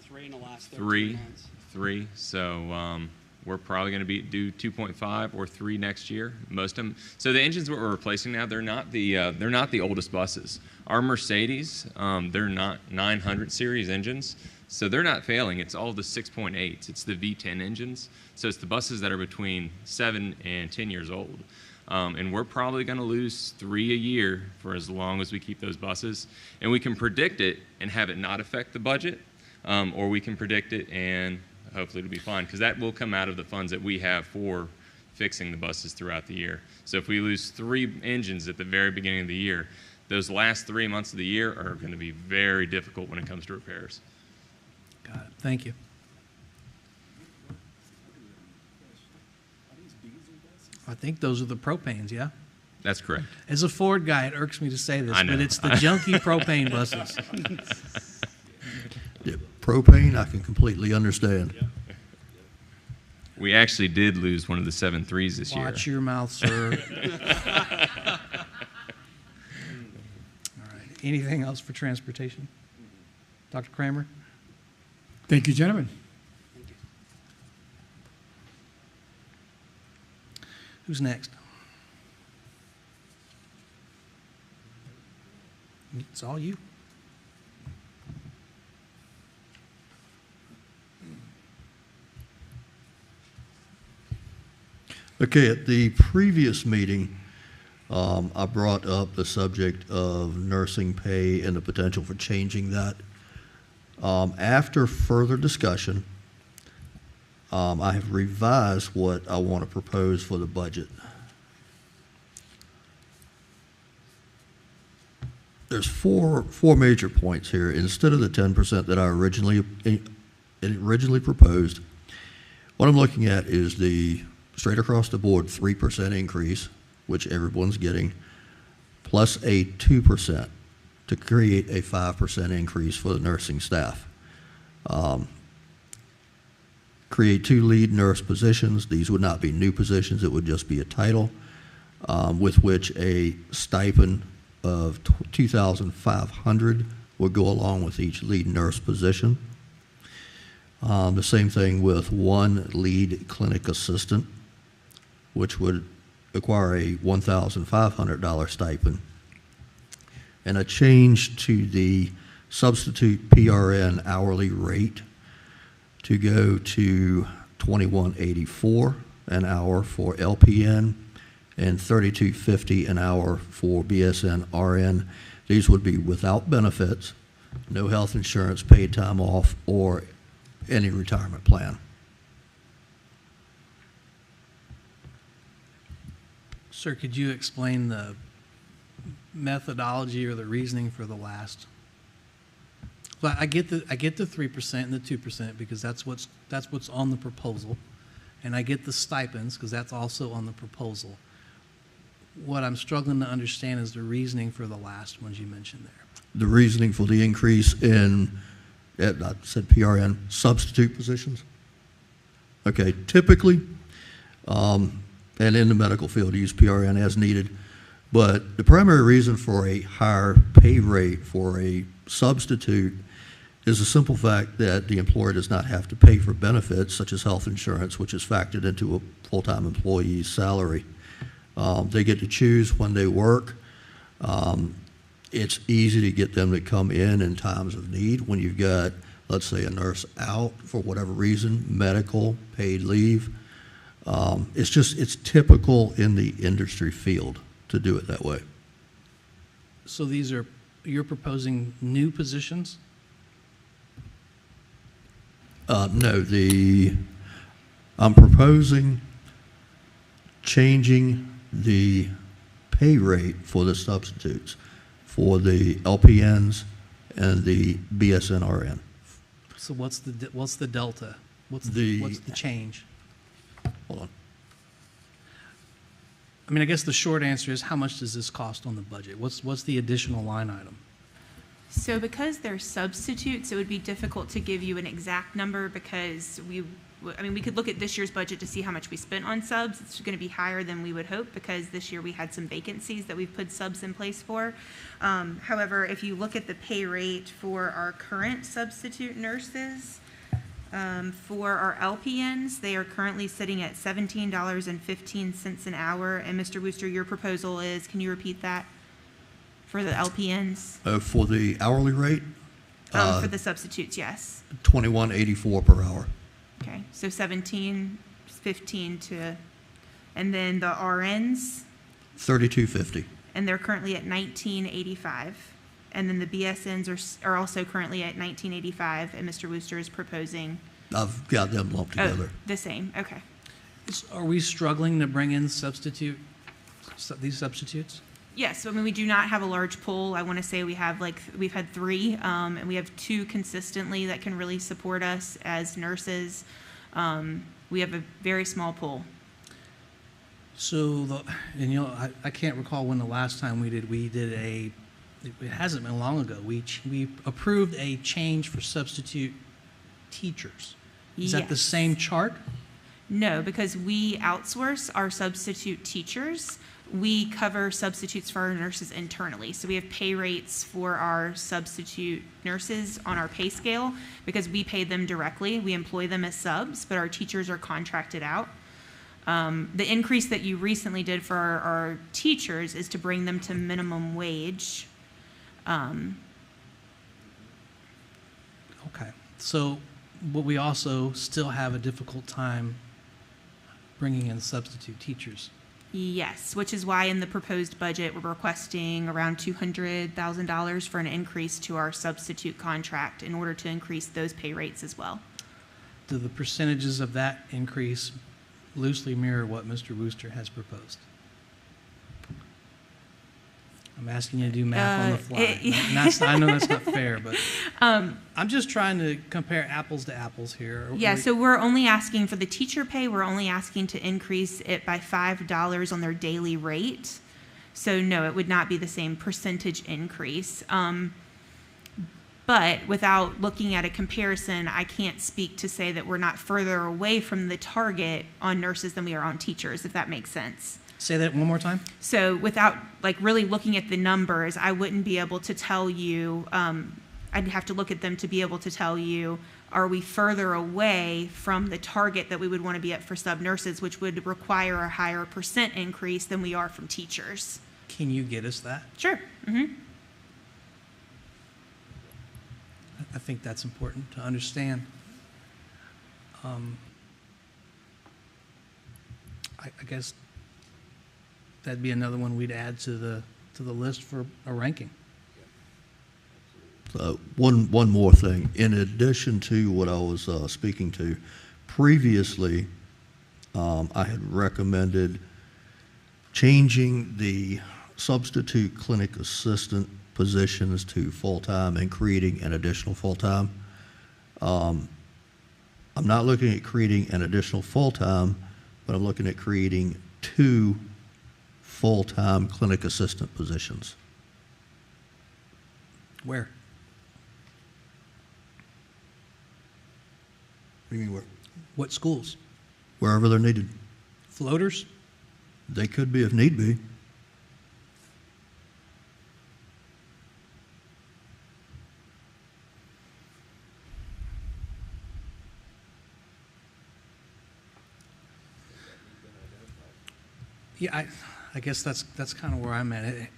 3 in the last 13 months. 3. So we're probably going to do 2.5 or 3 next year. Most of them. So the engines we're replacing now, they're not the oldest buses. Our Mercedes, they're not 900 series engines, so they're not failing. It's all the 6.8s. It's the V10 engines. So it's the buses that are between 7 and 10 years old. And we're probably going to lose 3 a year for as long as we keep those buses. And we can predict it and have it not affect the budget, or we can predict it and hopefully it'll be fine, because that will come out of the funds that we have for fixing the buses throughout the year. So if we lose 3 engines at the very beginning of the year, those last 3 months of the year are going to be very difficult when it comes to repairs. Got it. Thank you. I think those are the propanes, yeah? That's correct. As a Ford guy, it irks me to say this, I know. but it's the junky propane buses. Yeah, propane, I can completely understand. We actually did lose one of the 7.3s this year. Watch your mouth, sir. All right. Anything else for transportation? Dr. Kramer? Thank you, gentlemen. Who's next? It's all you. Okay, at the previous meeting, I brought up the subject of nursing pay and the potential for changing that. After further discussion, I have revised what I want to propose for the budget. There's four major points here. Instead of the 10% that I originally proposed, what I'm looking at is the straight across the board 3% increase, which everyone's getting, plus a 2% to create a 5% increase for the nursing staff. Create 2 lead nurse positions. These would not be new positions. It would just be a title with which a stipend of $2,500 would go along with each lead nurse position. The same thing with 1 lead clinic assistant, which would require a $1,500 stipend. And a change to the substitute PRN hourly rate to go to $21.84 an hour for LPN and $32.50 an hour for BSN RN. These would be without benefits, no health insurance, paid time off, or any retirement plan. Sir, could you explain the methodology or the reasoning for the last? Well, I get the 3% and the 2% because that's what's on the proposal, and I get the stipends because that's also on the proposal. What I'm struggling to understand is the reasoning for the last ones you mentioned there. The reasoning for the increase in, I said PRN, substitute positions. Okay, typically, and in the medical field, use PRN as needed, but the primary reason for a higher pay rate for a substitute is the simple fact that the employer does not have to pay for benefits such as health insurance, which is factored into a full-time employee's salary. They get to choose when they work. It's easy to get them to come in times of need when you've got, let's say, a nurse out for whatever reason, medical, paid leave. It's typical in the industry field to do it that way. So you're proposing new positions? No, I'm proposing changing the pay rate for the substitutes for the LPNs and the BSN RN. So what's the delta? What's the change? Hold on. I mean, I guess the short answer is how much does this cost on the budget? What's the additional line item? So because they're substitutes, it would be difficult to give you an exact number because we could look at this year's budget to see how much we spent on subs. It's going to be higher than we would hope because this year we had some vacancies that we've put subs in place for. However, if you look at the pay rate for our current substitute nurses, for our LPNs, they are currently sitting at $17.15 an hour. And Mr. Wooster, your proposal is, can you repeat that for the LPNs? For the hourly rate? For the substitutes, yes. $21.84 per hour. Okay, so $17.15 and then the RNs? $32.50. And they're currently at $19.85. And then the BSNs are also currently at $19.85, and Mr. Wooster is proposing? I've got them lumped together. The same, okay. Are we struggling to bring in these substitutes? Yes, I mean, we do not have a large pool. I want to say we've had 3, and we have 2 consistently that can really support us as nurses. We have a very small pool. So, I can't recall when the last time we did it hasn't been long ago. We approved a change for substitute teachers. Is that the same chart? No, because we outsource our substitute teachers. We cover substitutes for our nurses internally. So we have pay rates for our substitute nurses on our pay scale because we pay them directly. We employ them as subs, but our teachers are contracted out. The increase that you recently did for our teachers is to bring them to minimum wage. Okay. So, but we also still have a difficult time bringing in substitute teachers. Yes, which is why in the proposed budget, we're requesting around $200,000 for an increase to our substitute contract in order to increase those pay rates as well. do the percentages of that increase loosely mirror what Mr. Wooster has proposed? I'm asking you to do math on the fly. I know that's not fair, but I'm just trying to compare apples to apples here. Yeah, so we're only asking for the teacher pay, we're only asking to increase it by $5 on their daily rate. So no, it would not be the same percentage increase. But without looking at a comparison, I can't speak to say that we're not further away from the target on nurses than we are on teachers, if that makes sense. Say that one more time. So without really looking at the numbers, I wouldn't be able to tell you, I'd have to look at them to be able to tell you, are we further away from the target that we would want to be at for sub-nurses, which would require a higher percent increase than we are from teachers. Can you get us that? Sure. Mm-hmm. I think that's important to understand. I guess that'd be another one we'd add to the list for a ranking. One more thing. In addition to what I was speaking to, previously I had recommended changing the substitute clinic assistant positions to full-time and creating an additional full-time. I'm not looking at creating an additional full-time, but I'm looking at creating 2 full-time clinic assistant positions. Where? What do you mean where? What schools? Wherever they're needed. Floaters? They could be if need be. Yeah, I guess that's kind of where I'm at.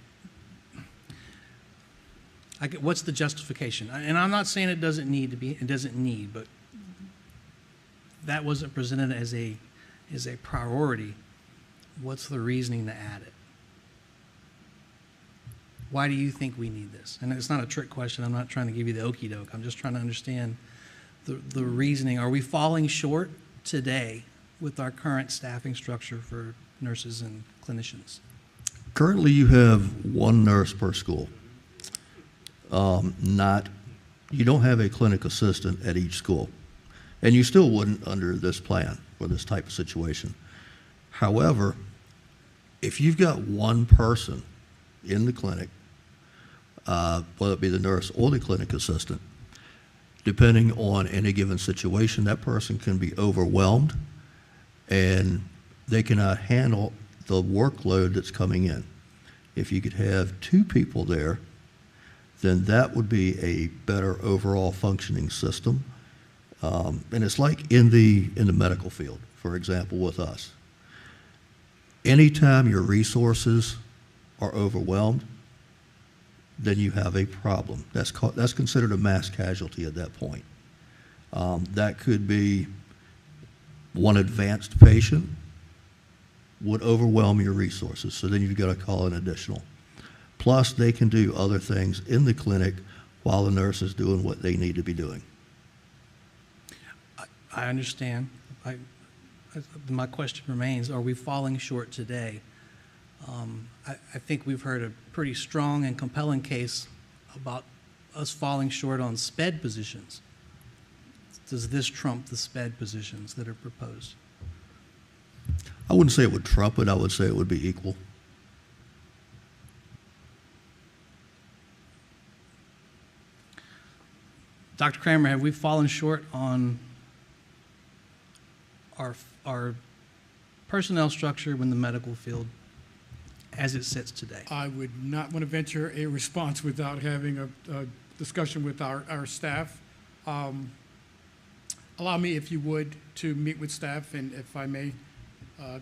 What's the justification? And I'm not saying it doesn't need, but that wasn't presented as a priority. What's the reasoning to add it? Why do you think we need this? And it's not a trick question. I'm not trying to give you the okey doke. I'm just trying to understand the reasoning. Are we falling short today with our current staffing structure for nurses and clinicians? Currently, you have 1 nurse per school. You don't have a clinic assistant at each school, and you still wouldn't under this plan for this type of situation. However, if you've got 1 person in the clinic, whether it be the nurse or the clinic assistant, depending on any given situation, that person can be overwhelmed and they cannot handle the workload that's coming in. If you could have 2 people there, then that would be a better overall functioning system. And it's like in the medical field, for example, with us. Anytime your resources are overwhelmed, then you have a problem. That's considered a mass casualty at that point. That could be 1 advanced patient would overwhelm your resources, so then you've got to call an additional. Plus, they can do other things in the clinic while the nurse is doing what they need to be doing. I understand. My question remains, are we falling short today? I think we've heard a pretty strong and compelling case about us falling short on SPED positions. Does this trump the SPED positions that are proposed? I wouldn't say it would trump it. I would say it would be equal. Dr. Kramer, have we fallen short on our personnel structure in the medical field as it sits today? I would not want to venture a response without having a discussion with our staff. Allow me, if you would, to meet with staff, and if I may,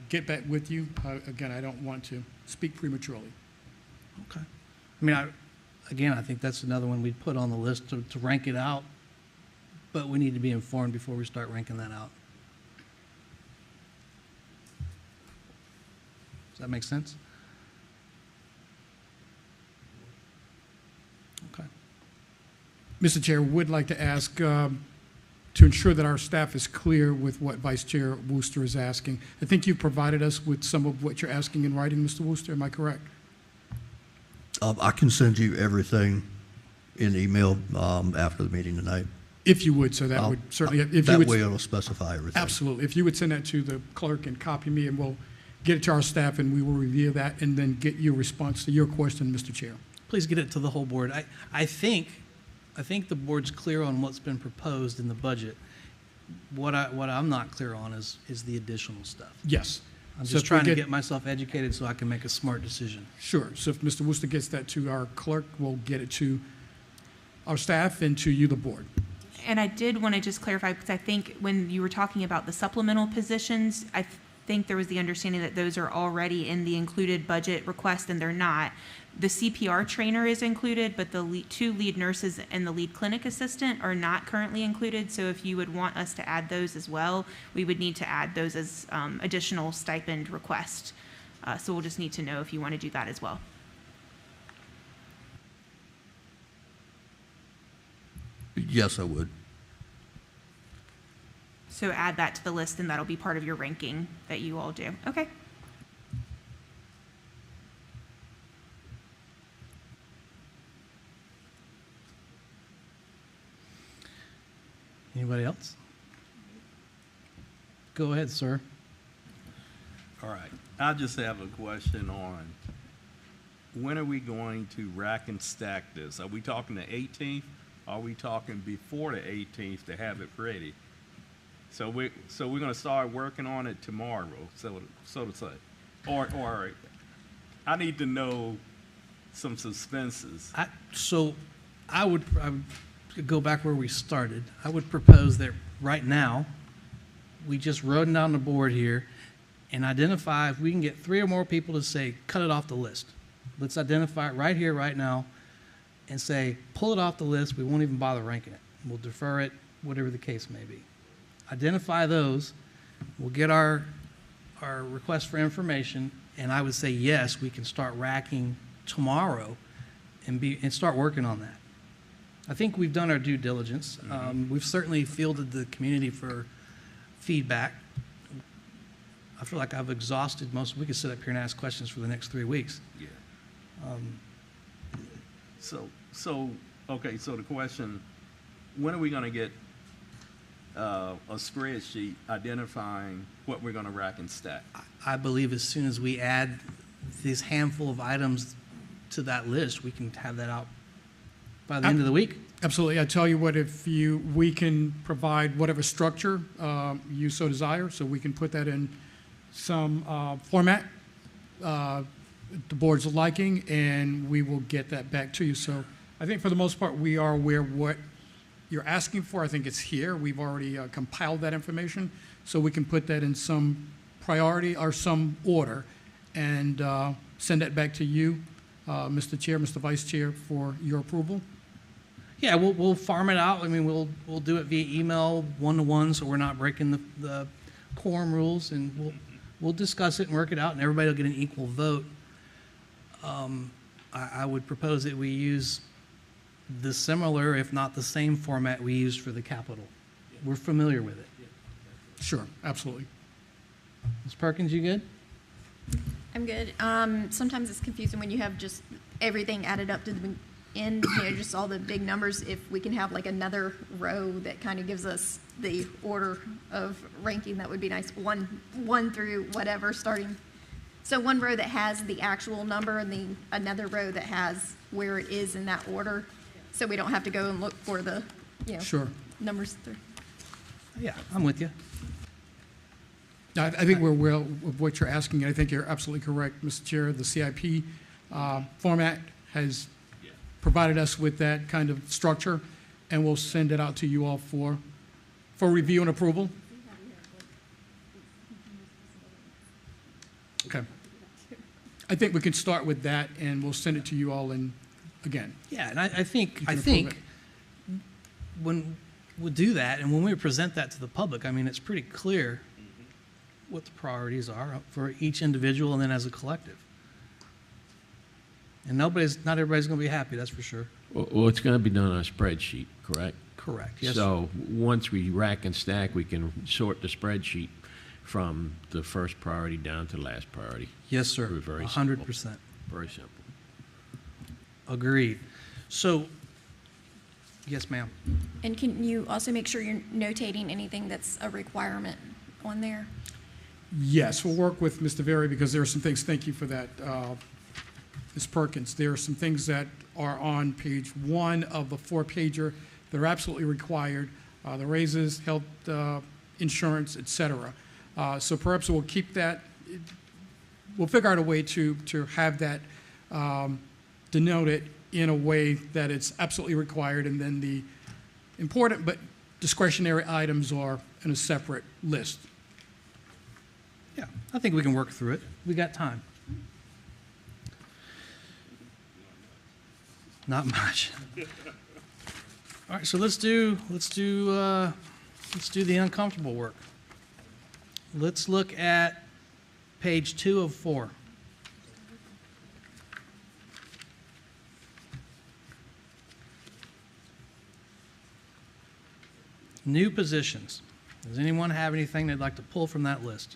get back with you. Again, I don't want to speak prematurely. Okay. I mean, I think that's another one we'd put on the list to rank it out, but we need to be informed before we start ranking that out. Does that make sense? Okay. Mr. Chair, would like to ask to to ensure that our staff is clear with what Vice Chair Wooster is asking. I think you provided us with some of what you're asking in writing, Mr. Wooster. Am I correct? I can send you everything in email after the meeting tonight. If you would, so that would certainly. If you That would, way it'll specify everything. absolutely. If you would send that to the clerk and copy me, and we'll get it to our staff, and we will review that, and then get your response to your question, Mr. Chair. Please get it to the whole board. I think the board's clear on what's been proposed in the budget. What I'm not clear on is the additional stuff. Yes. I'm So just if we trying to get myself educated so I can make a smart decision. Sure. So if Mr. Wooster gets that to our clerk, we'll get it to our staff and to you, the board. And I did want to just clarify, because I think when you were talking about the supplemental positions, I think there was the understanding that those are already in the included budget request, and they're not. The CPR trainer is included, but the two lead nurses and the lead clinic assistant are not currently included. So if you would want us to add those as well, we would need to add those as additional stipend request. So we'll just need to know if you want to do that as well. Yes, I would. So add that to the list, and that'll be part of your ranking that you all do. Okay. Anybody else? Go ahead, sir. All right. I just have a question on when are we going to rack and stack this? Are we talking the 18th? Are we talking before the 18th to have it ready? So we're going to start working on it tomorrow, so to say. Or I need to know some suspenses. I would go back where we started. I would propose that right now, we just run down the board here and identify if we can get 3 or more people to say, cut it off the list. Let's identify it right here, right now, and say, pull it off the list. We won't even bother ranking it. We'll defer it, whatever the case may be. Identify those. We'll get our request for information, and I would say, yes, we can start racking tomorrow and start working on that. I think we've done our due diligence. We've certainly fielded the community for feedback. I feel like I've exhausted most. We could sit up here and ask questions for the next 3 weeks. Yeah. Okay, so the question, when are we going to get a spreadsheet identifying what we're going to rack and stack? I believe as soon as we add this handful of items to that list, we can have that out by the end of the week. Absolutely. I tell you what, we can provide whatever structure you so desire, so we can put that in some format, the board's liking, and we will get that back to you. So I think for the most part, we are aware what you're asking for. I think it's here. We've already compiled that information, so we can put that in some priority or some order and send that back to you, Mr. Chair, Mr. Vice Chair, for your approval. Yeah, we'll farm it out. I mean, we'll do it via email, one-to-one, so we're not breaking the quorum rules, and we'll discuss it and work it out, and everybody will get an equal vote. I would propose that we use the similar, if not the same format we used for the Capitol. We're familiar with it. Sure, absolutely. Ms. Perkins, you good? I'm good. Sometimes it's confusing when you have just everything added up to the end, just all the big numbers. If we can have like another row that kind of gives us the order of ranking, that would be nice. One through whatever starting. So one row that has the actual number and another row that has where it is in that order. So we don't have to go and look for the, Sure. numbers through. Yeah, I'm with you. I think we're well with what you're asking. I think you're absolutely correct, Mr. Chair. The CIP format has provided us with that kind of structure, and we'll send it out to you all for review and approval. Okay. I think we can start with that, and we'll send it to you all again. Yeah, and I think approve when we'll do that, and when we present that to the public, I mean, it's pretty clear what the priorities are for each individual and then as a collective. And not everybody's going to be happy, that's for sure. Well, it's going to be done on a spreadsheet, correct? Correct, yes, sir. So once we rack and stack, we can sort the spreadsheet from the first priority down to last priority. Yes, sir, Very 100%. simple. Very simple. Agreed. So, yes, ma'am. And can you also make sure you're notating anything that's a requirement on there? Yes, we'll work with Mr. Very because there are some things, thank you for that, Ms. Perkins. There are some things that are on page 1 of the 4-pager that are absolutely required, the raises, health insurance, et cetera. So perhaps we'll keep that, we'll figure out a way to have that denoted in a way that it's absolutely required, and then the important but discretionary items are in a separate list. Yeah, I think we can work through it. We got time. Not much. All right, so let's do the uncomfortable work. Let's look at page 2 of 4. New positions. Does anyone have anything they'd like to pull from that list?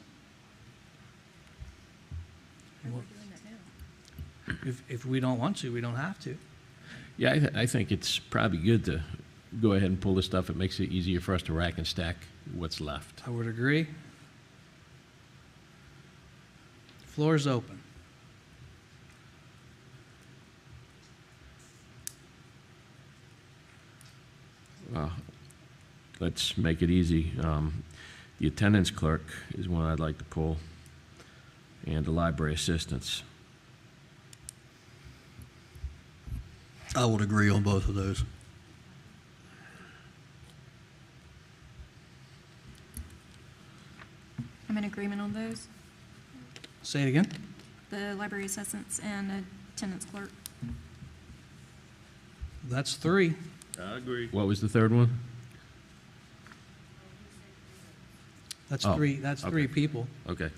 If we don't want to, we don't have to. Yeah, I think it's probably good to go ahead and pull this stuff. It makes it easier for us to rack and stack what's left. I would agree. Floor is open. Let's make it easy. The attendance clerk is one I'd like to pull, and the library assistants. I would agree on both of those. I'm in agreement on those, Say it again. the library assistants and attendance clerk. That's 3. I agree. What was the third one? That's Oh, 3. That's 3 okay. people. Okay.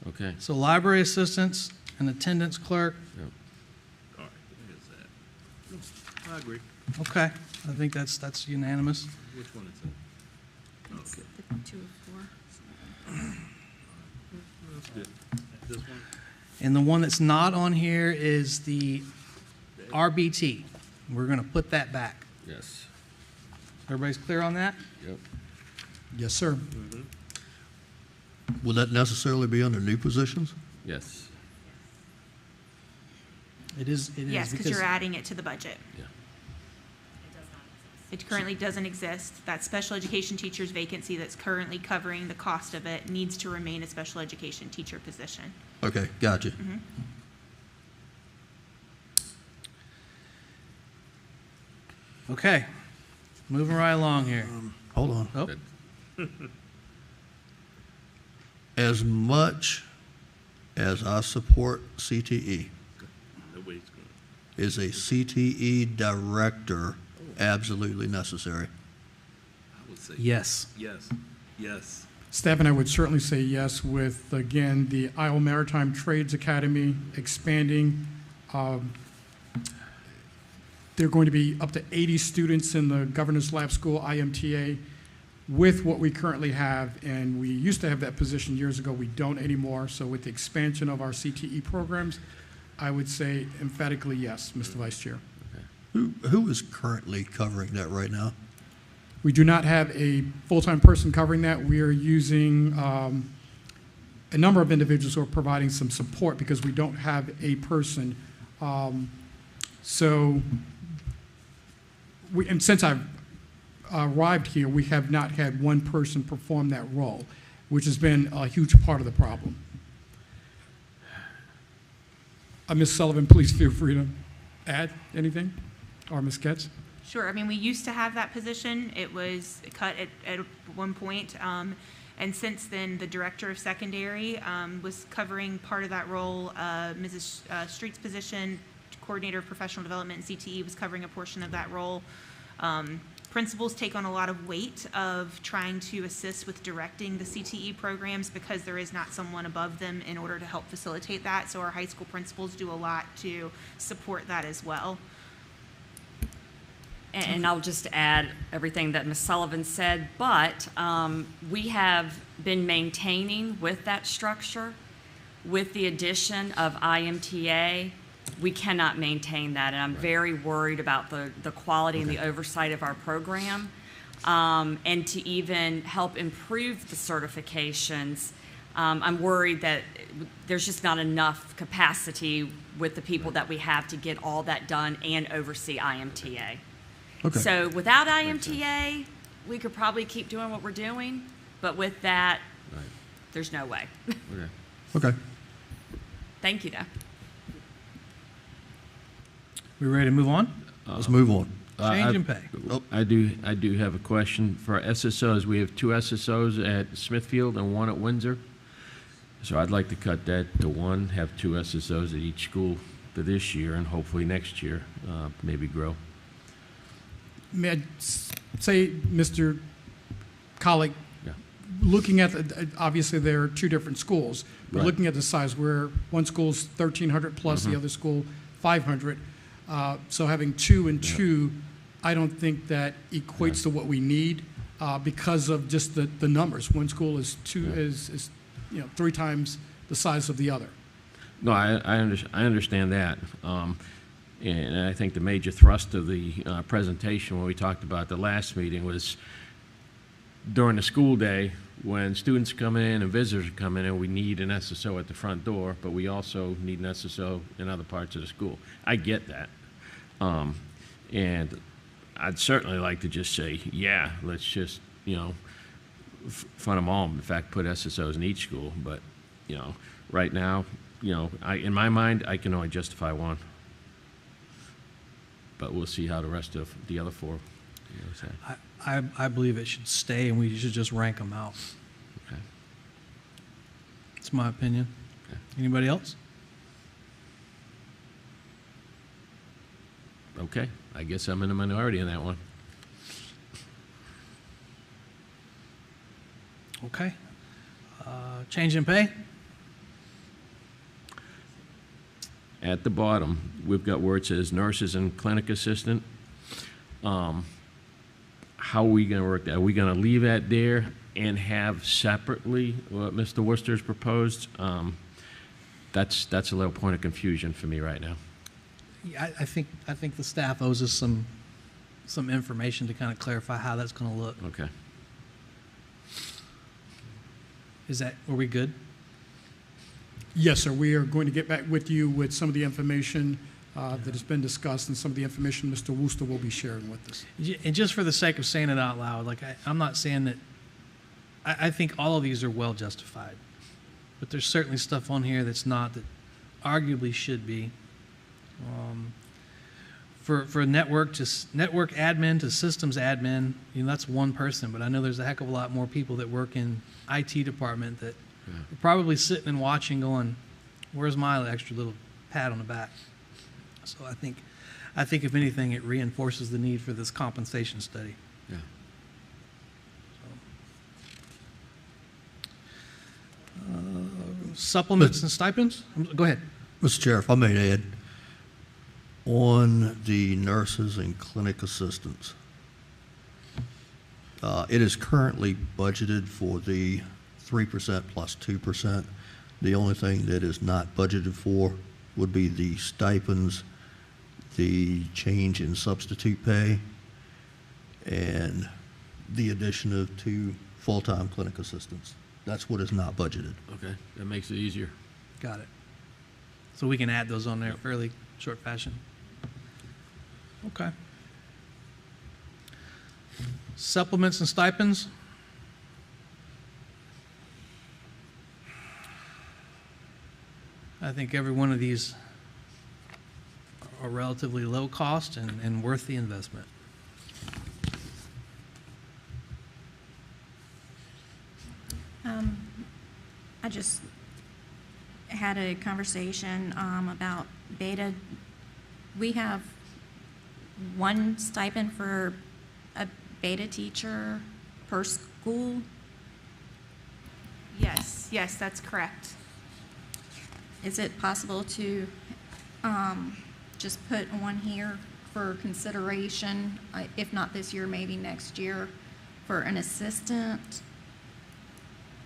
Okay. So library assistants, an attendance clerk. Yep. All right, there's that. I agree. Okay, I think that's unanimous. Which one is it? Okay. The 2 of 4. That's good. This one? And the one that's not on here is the RBT. We're going to put that back. Yes. Everybody's clear on that? Yep. Yes, sir. Will that necessarily be under new positions? Yes. It is. Yes, because you're adding it to the budget. Yeah. It currently doesn't exist. That special education teacher's vacancy that's currently covering the cost of it needs to remain a special education teacher position. Okay, gotcha. Okay, moving right along here. Hold on. Oh, As much as I support CTE, Nobody's going. is a CTE director absolutely necessary? I would say yes. yes. Yes. Staff and I would certainly say yes with, again, the Iowa Maritime Trades Academy expanding. There are going to be up to 80 students in the Governor's Lab School, IMTA, with what we currently have, and we used to have that position years ago. We don't anymore. So with the expansion of our CTE programs, I would say emphatically yes, Mr. Vice Chair. Who is currently covering that right now? We do not have a full-time person covering that. We are using a number of individuals who are providing some support because we don't have a person. And since I've arrived here, we have not had one person perform that role, which has been a huge part of the problem. Ms. Sullivan, please feel free to add anything, or Ms. Getz. Sure. I mean, we used to have that position. It was cut at one point. And since then, the director of secondary was covering part of that role. Mrs. Street's position, coordinator of professional development and CTE, was covering a portion of that role. Principals take on a lot of weight of trying to assist with directing the CTE programs because there is not someone above them in order to help facilitate that. So our high school principals do a lot to support that as well. And I'll just add everything that Ms. Sullivan said, but we have been maintaining with that structure. With the addition of IMTA, we cannot maintain that, and I'm very worried about the quality and the oversight of our program. And to even help improve the certifications, I'm worried that there's just not enough capacity with the people that we have to get all that done and oversee IMTA. Okay. So without IMTA, we could probably keep doing what we're doing, but with that, there's no way. Okay. Thank you, though. We ready to move on? Let's move on. Change in pay. I do have a question for our SSOs. We have 2 SSOs at Smithfield and 1 at Windsor. So I'd like to cut that to 1, have 2 SSOs at each school for this year, and hopefully next year, maybe grow. May I say, Mr. Colleague, Yeah. looking at, obviously there are 2 different schools, but Right. looking at the size, where one school's 1,300 plus, the other school 500, so having 2 and 2, I don't think that equates to what we need because of just the numbers. One school is 3 times the size of the other. No, I understand that. And I think the major thrust of the presentation when we talked about the last meeting was during the school day, when students come in and visitors come in, and we need an SSO at the front door, but we also need an SSO in other parts of the school. I get that. And I'd certainly like to just say, yeah, let's just, fund them all. In fact, put SSOs in each school. But, right now, in my mind, I can only justify 1. But we'll see how the rest of the other 4 say. I believe it should stay, and we should just rank them out. Okay. That's my opinion. Okay. Anybody else? Okay, I guess I'm in the minority in that one. Okay. Change in pay? At the bottom, we've got where it says nurses and clinic assistant. How are we going to work that? Are we going to leave that there and have separately what Mr. Worcester's proposed? That's a little point of confusion for me right now. Yeah, I think the staff owes us some information to kind of clarify how that's going to look. Okay. Are we good? Yes, sir. We are going to get back with you with some of the information that has been discussed and some of the information Mr. Worcester will be sharing with us. And just for the sake of saying it out loud, I'm not saying that I think all of these are well justified, but there's certainly stuff on here that's not, that arguably should be. For network admin to systems admin, that's 1 person, but I know there's a heck of a lot more people that work in IT department that are probably sitting and watching going, where's my extra little pat on the back? So I think if anything, it reinforces the need for this compensation study. Yeah. Supplements and stipends? Go ahead. Mr. Chair, if I may add, on the nurses and clinic assistants, it is currently budgeted for the 3% plus 2%. The only thing that is not budgeted for would be the stipends, the change in substitute pay, and the addition of 2 full-time clinic assistants. That's what is not budgeted. Okay, that makes it easier. Got it. So we can add those on there fairly short fashion. Okay. Supplements and stipends? I think every one of these are relatively low cost and worth the investment. I just had a conversation about beta. We have 1 stipend for a beta teacher per school. Yes, that's correct. Is it possible to just put 1 here for consideration, if not this year, maybe next year, for an assistant.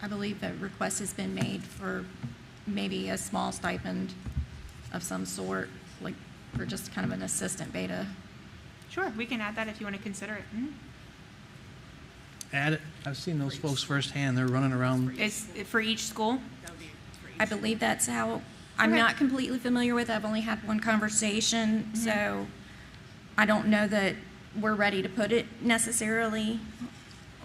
I believe that request has been made for maybe a small stipend of some sort, like for just kind of an assistant beta. Sure, we can add that if you want to consider it. Add it. I've seen those folks firsthand. They're running around. Is it for each school? I believe that's how, I'm Okay. not completely familiar with it. I've only had one conversation, so I don't know that we're ready to put it necessarily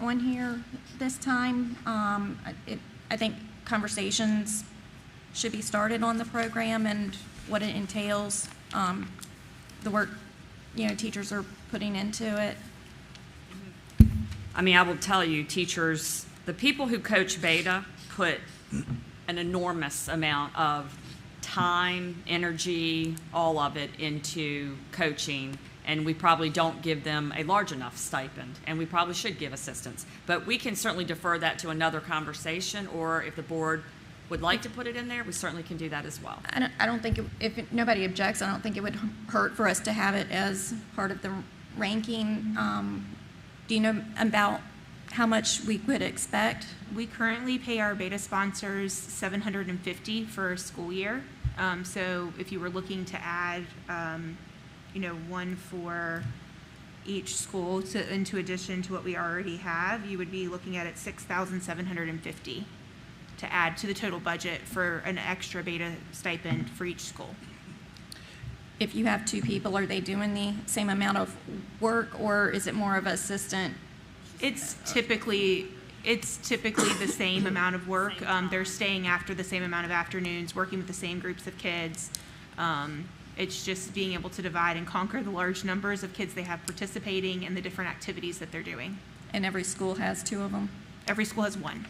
on here this time. I think conversations should be started on the program and what it entails, the work, teachers are putting into it. I mean, I will tell you, teachers, the people who coach beta put an enormous amount of time, energy, all of it into coaching, and we probably don't give them a large enough stipend, and we probably should give assistance. But we can certainly defer that to another conversation, or if the board would like to put it in there, we certainly can do that as well. I don't think, if nobody objects, I don't think it would hurt for us to have it as part of the ranking. Do you know about how much we could expect? We currently pay our beta sponsors $750 for a school year. So if you were looking to add, one for each school into addition to what we already have, you would be looking at it $6,750 to add to the total budget for an extra beta stipend for each school. If you have two people, are they doing the same amount of work, or is it more of assistant? It's typically the same amount of work. They're staying after the same amount of afternoons, working with the same groups of kids. It's just being able to divide and conquer the large numbers of kids they have participating in the different activities that they're doing. And every school has two of them? Every school has one.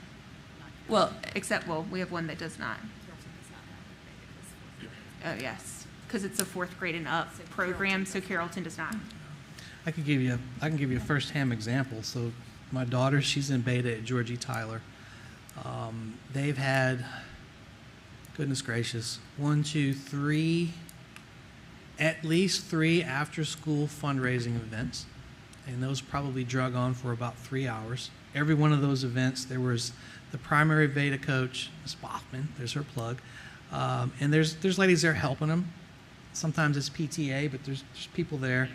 Well, we have one that does not. Oh, yes, because it's a 4th grade and up program, so Carrollton does not. I can give you a first-hand example. So my daughter, she's in beta at Georgie Tyler. They've had, goodness gracious, at least three after-school fundraising events, and those probably drug on for about 3 hours. Every one of those events, there was the primary beta coach, Ms. Bachman, there's her plug, and there's ladies there helping them. Sometimes it's PTA, but there's people there.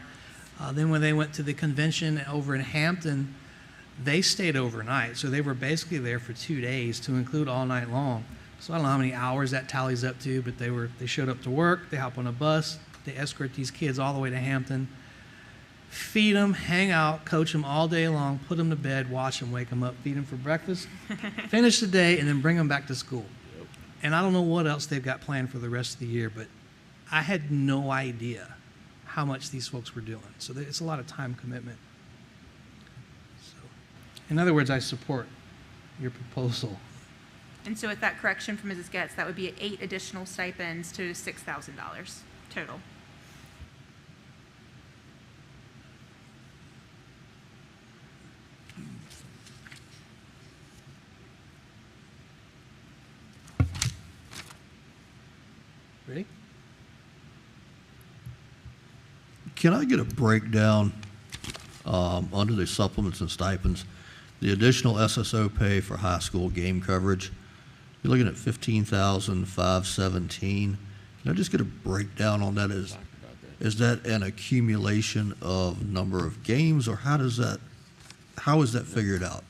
Then when they went to the convention over in Hampton, they stayed overnight. So they were basically there for 2 days to include all night long. So I don't know how many hours that tallies up to, but they showed up to work, they hop on a bus, they escort these kids all the way to Hampton, feed them, hang out, coach them all day long, put them to bed, watch them, wake them up, feed them for breakfast, finish the day, and then bring them back to school. And I don't know what else they've got planned for the rest of the year, but I had no idea how much these folks were doing. So it's a lot of time commitment. So, in other words, I support your proposal. And so with that correction from Mrs. Getz, that would be 8 additional stipends to $6,000 total. Ready? Can I get a breakdown under the supplements and stipends, the additional SSO pay for high school game coverage? You're looking at $15,517. Can I just get a breakdown on that? Is that an accumulation of number of games, or how is that figured out?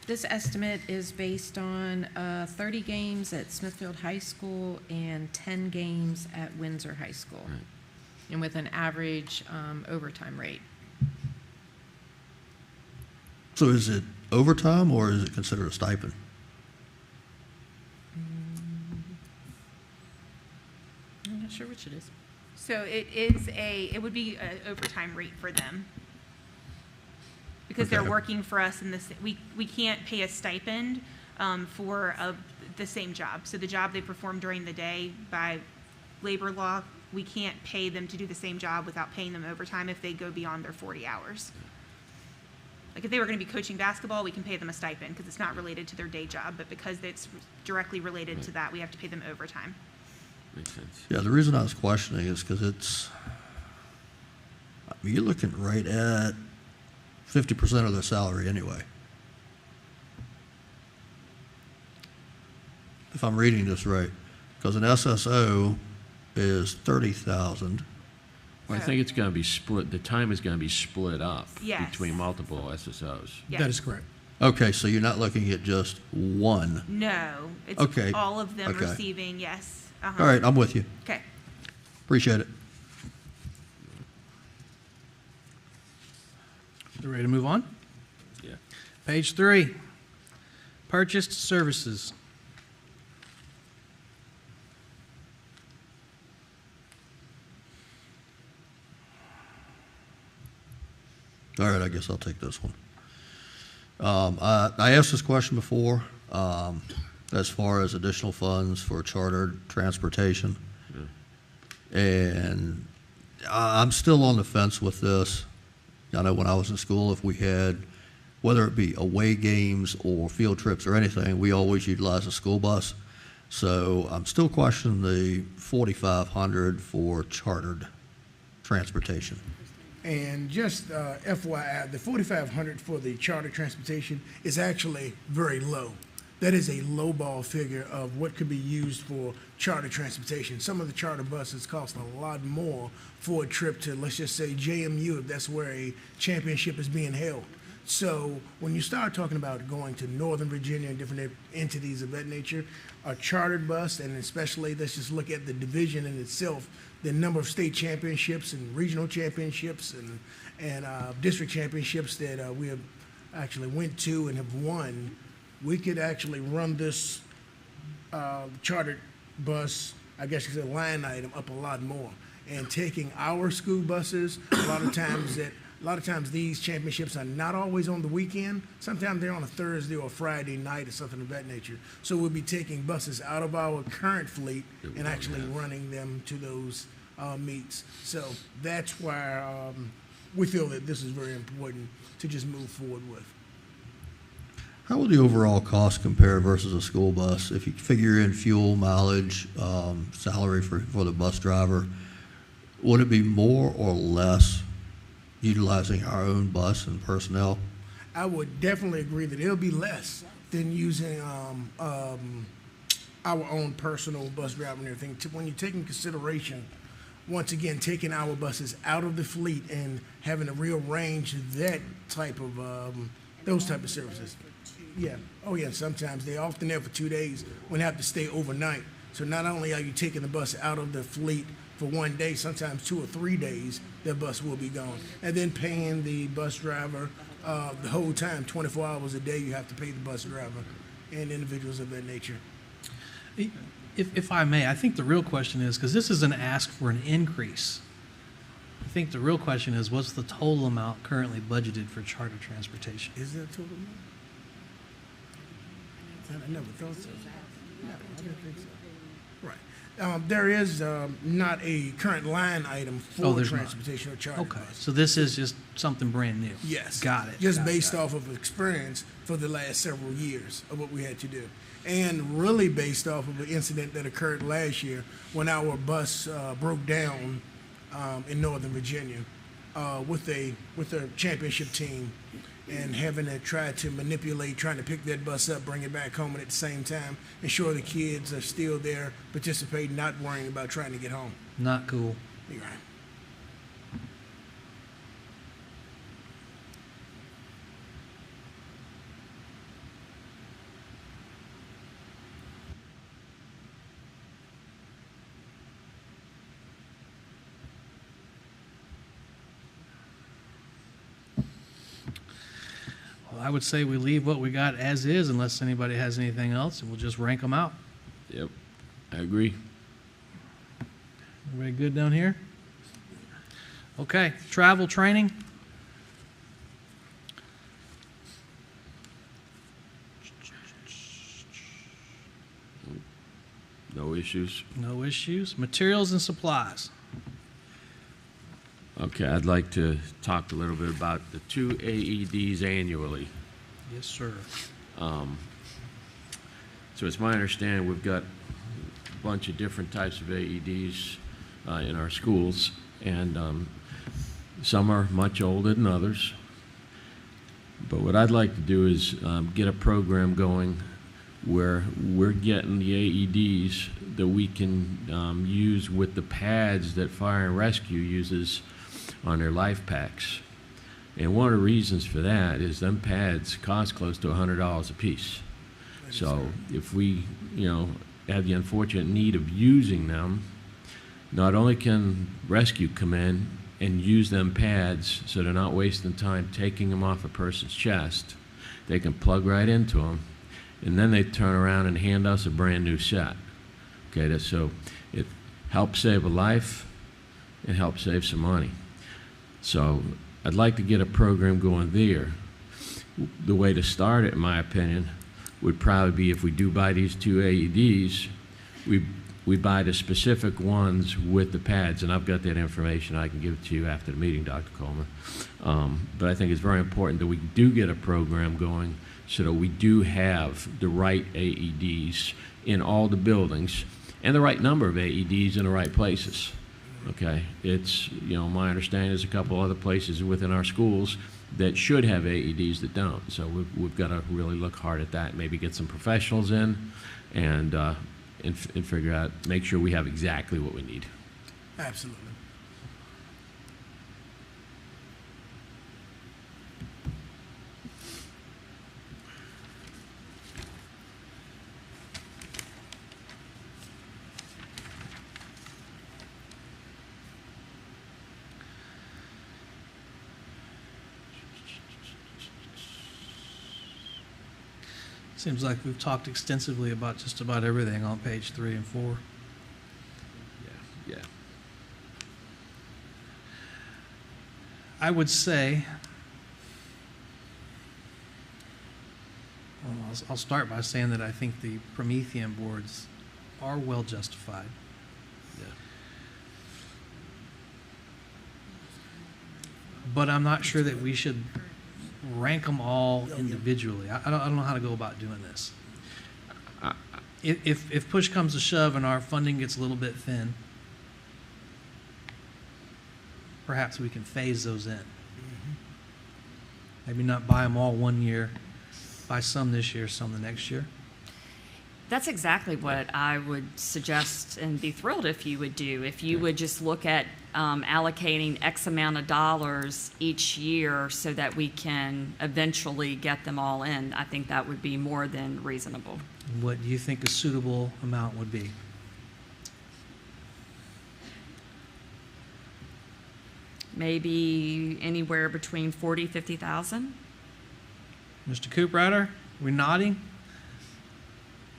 This estimate is based on 30 games at Smithfield High School and 10 games at Windsor High School, and with an average overtime rate. So is it overtime, or is it considered a stipend? I'm not sure which it is. So it would be an overtime rate for them. Because they're working for us in this, we can't pay a stipend for the same job. So the job they perform during the day, by labor law, we can't pay them to do the same job without paying them overtime if they go beyond their 40 hours. Like if they were going to be coaching basketball, we can pay them a stipend because it's not related to their day job. But because it's directly related to that, we have to pay them overtime. Makes sense. Yeah, the reason I was questioning is because you're looking right at 50% of their salary anyway. If I'm reading this right, because an SSO is 30,000. Well, I think it's going to be split, the time is going to be split up Yes. between multiple SSOs. Yes. That is correct. Okay, so you're not looking at just one. No, it's Okay, all of them okay. receiving, yes. Uh-huh. All right, I'm with you. Okay. Appreciate it. You ready to move on? Yeah. Page 3, purchased services. All right, I guess I'll take this one. I asked this question before, as far as additional funds for chartered transportation. And I'm still on the fence with this. I know when I was in school, if we had, whether it be away games or field trips or anything, we always utilized a school bus. So I'm still questioning the $4,500 for chartered transportation. And just FYI, the $4,500 for the charter transportation is actually very low. That is a lowball figure of what could be used for charter transportation. Some of the charter buses cost a lot more for a trip to, let's just say, JMU, if that's where a championship is being held. So when you start talking about going to Northern Virginia and different entities of that nature, a chartered bus, and especially let's just look at the division in itself, the number of state championships and regional championships and district championships that we have actually went to and have won, we could actually run this chartered bus, I guess you could say line item, up a lot more. And taking our school buses, a lot of times these championships are not always on the weekend. Sometimes they're on a Thursday or a Friday night or something of that nature. So we'll be taking buses out of our current fleet and actually running them to those meets. So that's why we feel that this is very important to just move forward with. How would the overall cost compare versus a school bus? If you figure in fuel, mileage, salary for the bus driver, would it be more or less utilizing our own bus and personnel? I would definitely agree that it'll be less than using our own personal bus driver and everything. When you take in consideration, once again, taking our buses out of the fleet and having to rearrange that type of, those type of services. Yeah. Oh, yeah. Sometimes they're often there for 2 days when they have to stay overnight. So not only are you taking the bus out of the fleet for 1 day, sometimes 2 or 3 days, the bus will be gone. And then paying the bus driver the whole time, 24 hours a day, you have to pay the bus driver and individuals of that nature. If I may, I think the real question is, because this is an ask for an increase, I think the real question is, what's the total amount currently budgeted for charter transportation? Is there a total amount? I never thought so. No, I didn't think so. Right. There is not a current line item for transportation or charter Okay, bus. so this is just something brand new? Yes. Got it. Just based off of experience for the last several years of what we had to do. And really based off of an incident that occurred last year when our bus broke down in Northern Virginia with a championship team, and having to try to manipulate, trying to pick that bus up, bring it back home, and at the same time ensure the kids are still there participating, not worrying about trying to get home. Not cool. You're right. Well, I would say we leave what we got as is unless anybody has anything else, and we'll just rank them out. Yep, I agree. Everybody good down here? Okay, travel training. No issues. No issues. Materials and supplies. Okay, I'd like to talk a little bit about the 2 AEDs annually. Yes, sir. So it's my understanding we've got bunch of different types of AEDs in our schools, and some are much older than others. But what I'd like to do is get a program going where we're getting the AEDs that we can use with the pads that Fire and Rescue uses on their life packs. And one of the reasons for that is them pads cost close to $100 a piece. So if we, have the unfortunate need of using them, not only can rescue come in and use them pads so they're not wasting time taking them off a person's chest, they can plug right into them, and then they turn around and hand us a brand new set. Okay, so it helps save a life and helps save some money. So I'd like to get a program going there. The way to start it, in my opinion, would probably be if we do buy these 2 AEDs, we buy the specific ones with the pads, and I've got that information. I can give it to you after the meeting, Dr. Coleman. But I think it's very important that we do get a program going so that we do have the right AEDs in all the buildings and the right number of AEDs in the right places. Okay, it's, my understanding is a couple other places within our schools that should have AEDs that don't. So we've got to really look hard at that, maybe get some professionals in and figure out, make sure we have exactly what we need. Absolutely. Seems like we've talked extensively about just about everything on page 3 and 4. Yeah. I would say, well, I'll start by saying that I think the Promethean boards are well justified. Yeah. But I'm not sure that we should rank them all individually. I don't know how to go about doing this. If push comes to shove and our funding gets a little bit thin, perhaps we can phase those in. Maybe not buy them all one year, buy some this year, some the next year. That's exactly what I would suggest and be thrilled if you would do. If you would just look at allocating X amount of dollars each year so that we can eventually get them all in, I think that would be more than reasonable. What do you think a suitable amount would be? Maybe anywhere between 40,000 to 50,000. Mr. Cooprider, we nodding?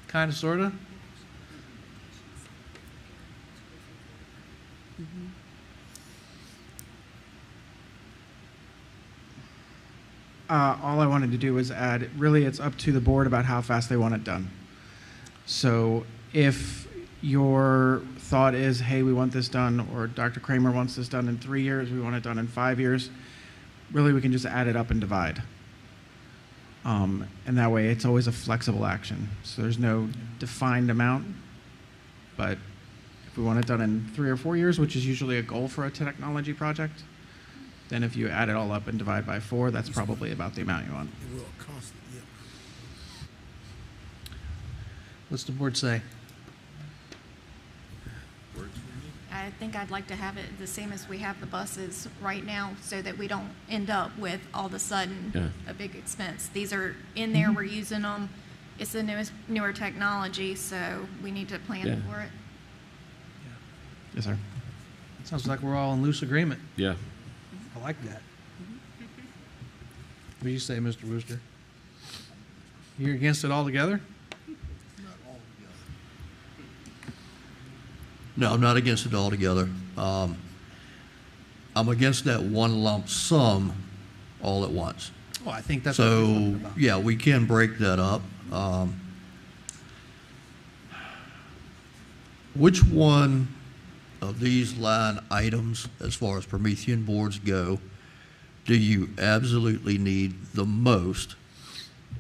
Kind of, sort of? All I wanted to do was add, really it's up to the board about how fast they want it done. So if your thought is, hey, we want this done, or Dr. Kramer wants this done in 3 years, we want it done in 5 years, really we can just add it up and divide. And that way it's always a flexible action. So there's no defined amount, but if we want it done in 3 or 4 years, which is usually a goal for a technology project, then if you add it all up and divide by 4, that's probably about the amount you want. It will cost, yeah. What's the board say? I think I'd like to have it the same as we have the buses right now, so that we don't end up with all of a sudden a big expense. These are in there, we're using them. It's the newer technology, so we need to plan for it. Yes, sir. Sounds like we're all in loose agreement. Yeah. I like that. What do you say, Mr. Wooster? You're against it altogether? No, I'm not against it altogether. I'm against that one lump sum all at once. Well, I think that's what we're talking about. Yeah, we can break that up. Which one of these line items, as far as Promethean boards go, do you absolutely need the most?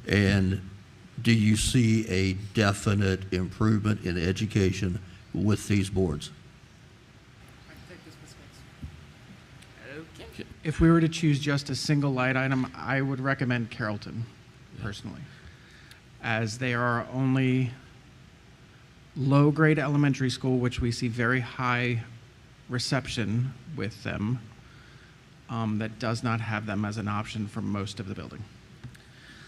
And do you see a definite improvement in education with these boards. If we were to choose just a single light item, I would recommend Carrollton, personally, as they are our only low-grade elementary school, which we see very high reception with them, that does not have them as an option for most of the building.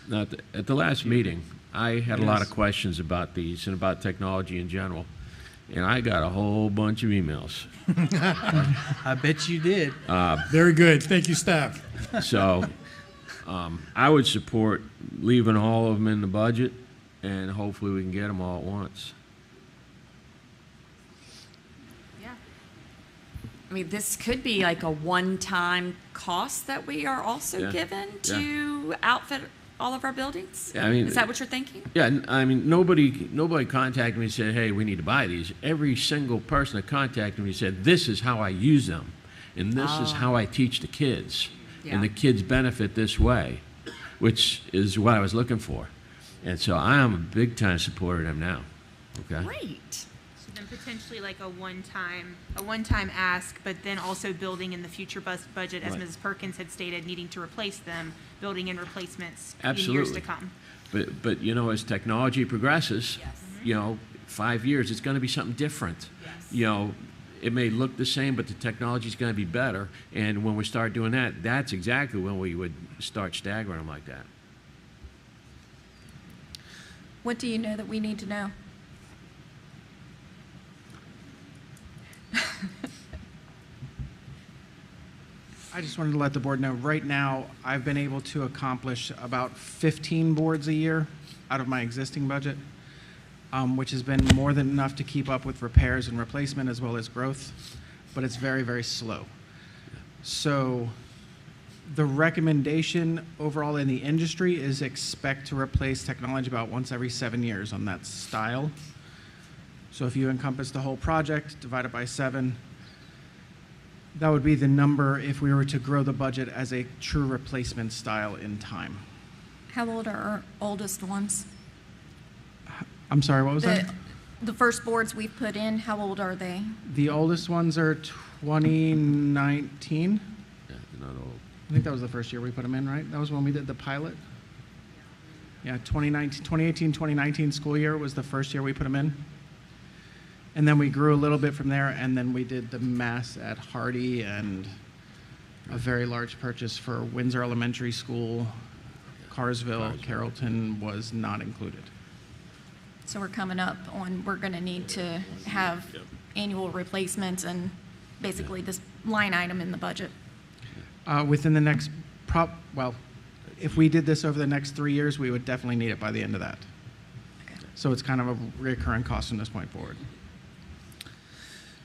Now, at the last meeting, I had a lot of questions about these and about technology in general, and I got a whole bunch of emails. I bet you did. Very good. Thank you, staff. So I would support leaving all of them in the budget, and hopefully we can get them all at once. I mean, this could be like a one-time cost that we are also given to outfit all of our buildings? Yeah, I mean, is that what you're thinking? Yeah, I mean, nobody contacted me and said, hey, we need to buy these. Every single person that contacted me said, this is how I use them, and this is how I teach the kids, and the kids benefit this way, which is what I was looking for. And so I am a big-time supporter of them now. Okay? Great. So then potentially like a one-time ask, but then also building in the future budget, as Mrs. Perkins had stated, needing to replace them, building in replacements in years to come. But you know, as technology progresses, you know, 5 years, it's going to be something different. You know, it may look the same, but the technology is going to be better. And when we start doing that, that's exactly when we would start staggering them like that. What do you know that we need to know? I just wanted to let the board know, right now, I've been able to accomplish about 15 boards a year out of my existing budget, which has been more than enough to keep up with repairs and replacement as well as growth, but it's very, very slow. So the recommendation overall in the industry is expect to replace technology about once every 7 years on that style. So if you encompass the whole project, divide it by 7, that would be the number if we were to grow the budget as a true replacement style in time. How old are our oldest ones? I'm sorry, what was that? The first boards we've put in, how old are they? The oldest ones are 2019. Yeah, they're not old. I think that was the first year we put them in, right? That was when we did the pilot. Yeah, 2018, 2019 school year was the first year we put them in. And then we grew a little bit from there, and then we did the mass at Hardy and a very large purchase for Windsor Elementary School. Carsville, Carrollton was not included. So we're coming up on, we're going to need to have annual replacements and basically this line item in the budget. Within the next, well, if we did this over the next 3 years, we would definitely need it by the end of that. Okay. So it's kind of a recurring cost from this point forward.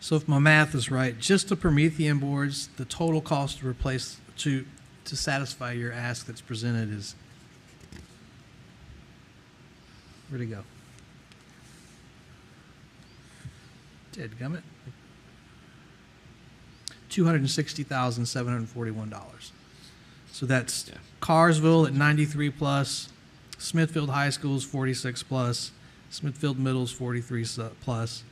So if my math is right, just the Promethean boards, the total cost to replace, to satisfy your ask that's presented is, where'd it go? Dadgummit. $260,741. So that's Carsville at 93 plus, Smithfield High School's 46 plus, Smithfield Middle's 43 plus,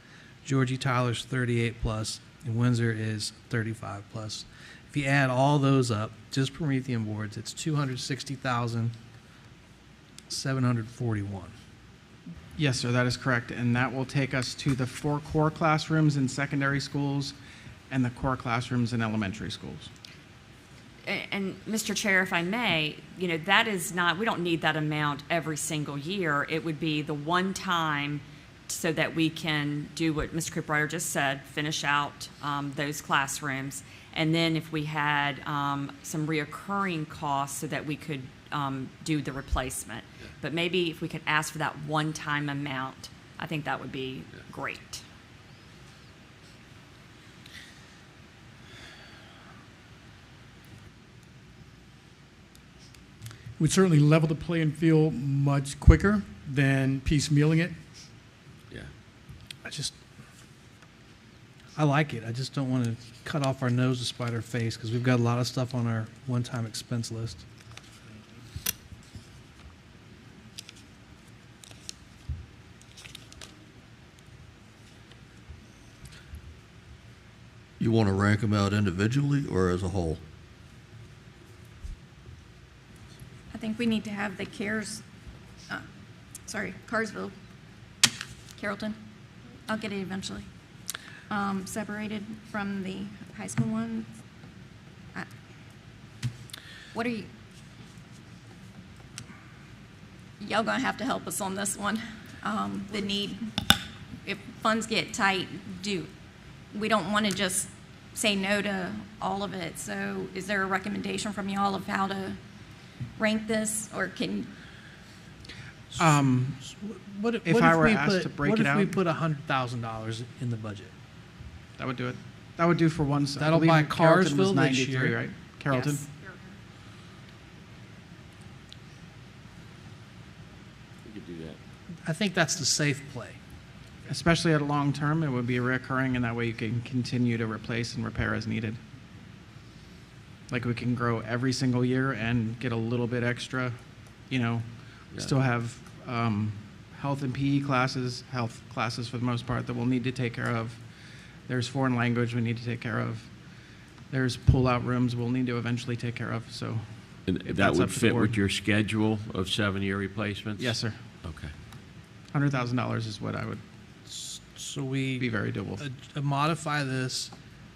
Georgie Tyler's 38 plus, and Windsor is 35 plus. If you add all those up, just Promethean boards, it's 260,741. Yes, sir, that is correct. And that will take us to the 4 core classrooms in secondary schools and the core classrooms in elementary schools. And Mr. Chair, if I may, you know, that is not, we don't need that amount every single year. It would be the one time so that we can do what Mr. Cooperrider just said, finish out those classrooms. And then if we had some reoccurring costs so that we could do the replacement. Yeah. But maybe if we could ask for that one-time amount, I think that would be great. Would certainly level the playing field much quicker than piecemealing it. Yeah. I like it. I just don't want to cut off our nose to spite our face because we've got a lot of stuff on our one-time expense list. You want to rank them out individually or as a whole? I think we need to have the Carsville, Carrollton, I'll get it eventually, separated from the high school ones. What are you, y'all gonna have to help us on this one. The need, if funds get tight, we don't want to just say no to all of it. So is there a recommendation from y'all of how to rank this, or can? What If I were asked to break it out- What if we put $100,000 in the budget? That would do it. That would do for one side. That'll buy Carsville this year. Right? Carrollton? Yes. We could do that. I think that's the safe play. Especially at a long term, it would be recurring, and that way you can continue to replace and repair as needed. Like we can grow every single year and get a little bit extra, Yeah. Still have health and PE classes, health classes for the most part that we'll need to take care of. There's foreign language we need to take care of. There's pull-out rooms we'll need to eventually take care of, so. And if that that's would up to the fit board. with your schedule of 7-year replacements? Yes, sir. Okay. $100,000 is what I would So we be very doable. modify this,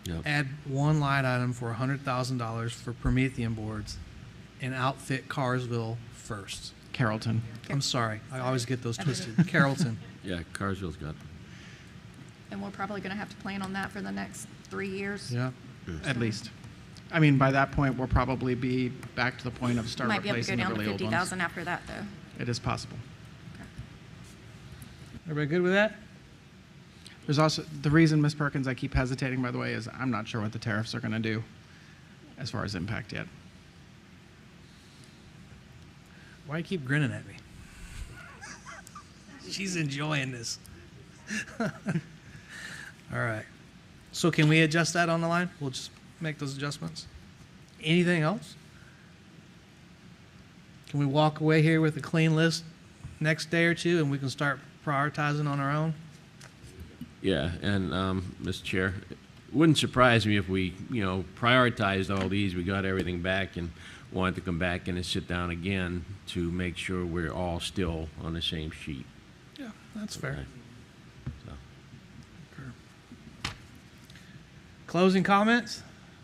Yep. add one line item for $100,000 for Promethean boards, and outfit Carsville first. Carrollton. I'm sorry, I always get those twisted. Carrollton. Yeah, Carsville's got, And we're probably gonna have to plan on that for the next 3 years. Yeah. At least. I mean, by that point, we'll probably be back to the point of start Might be able to go replacing the down to really old ones. 50,000 after that, though. It is possible. Everybody good with that? There's also, the reason, Ms. Perkins, I keep hesitating, by the way, is I'm not sure what the tariffs are going to do as far as impact yet. Why do you keep grinning at me? She's enjoying this. All right. So can we adjust that on the line? We'll just make those adjustments. Anything else? Can we walk away here with a clean list next day or two, and we can start prioritizing on our own? yeah, and, Mr. Chair, it wouldn't surprise me if we, prioritized all these, we got everything back and wanted to come back and sit down again to make sure we're all still on the same sheet. Yeah, that's fair. Okay. So, Closing comments?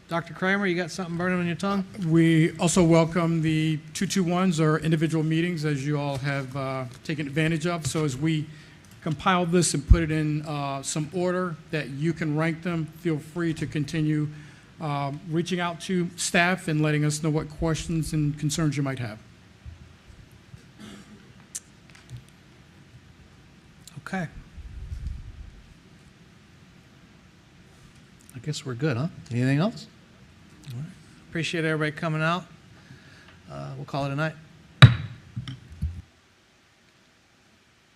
Dr. Kramer, you got something burning on your tongue? We also welcome the 221s or individual meetings, as you all have taken advantage of. So as we compile this and put it in some order that you can rank them, feel free to continue reaching out to staff and letting us know what questions and concerns you might have. Okay. I guess we're good, huh? Anything else? All right. Appreciate everybody coming out. We'll call it a night.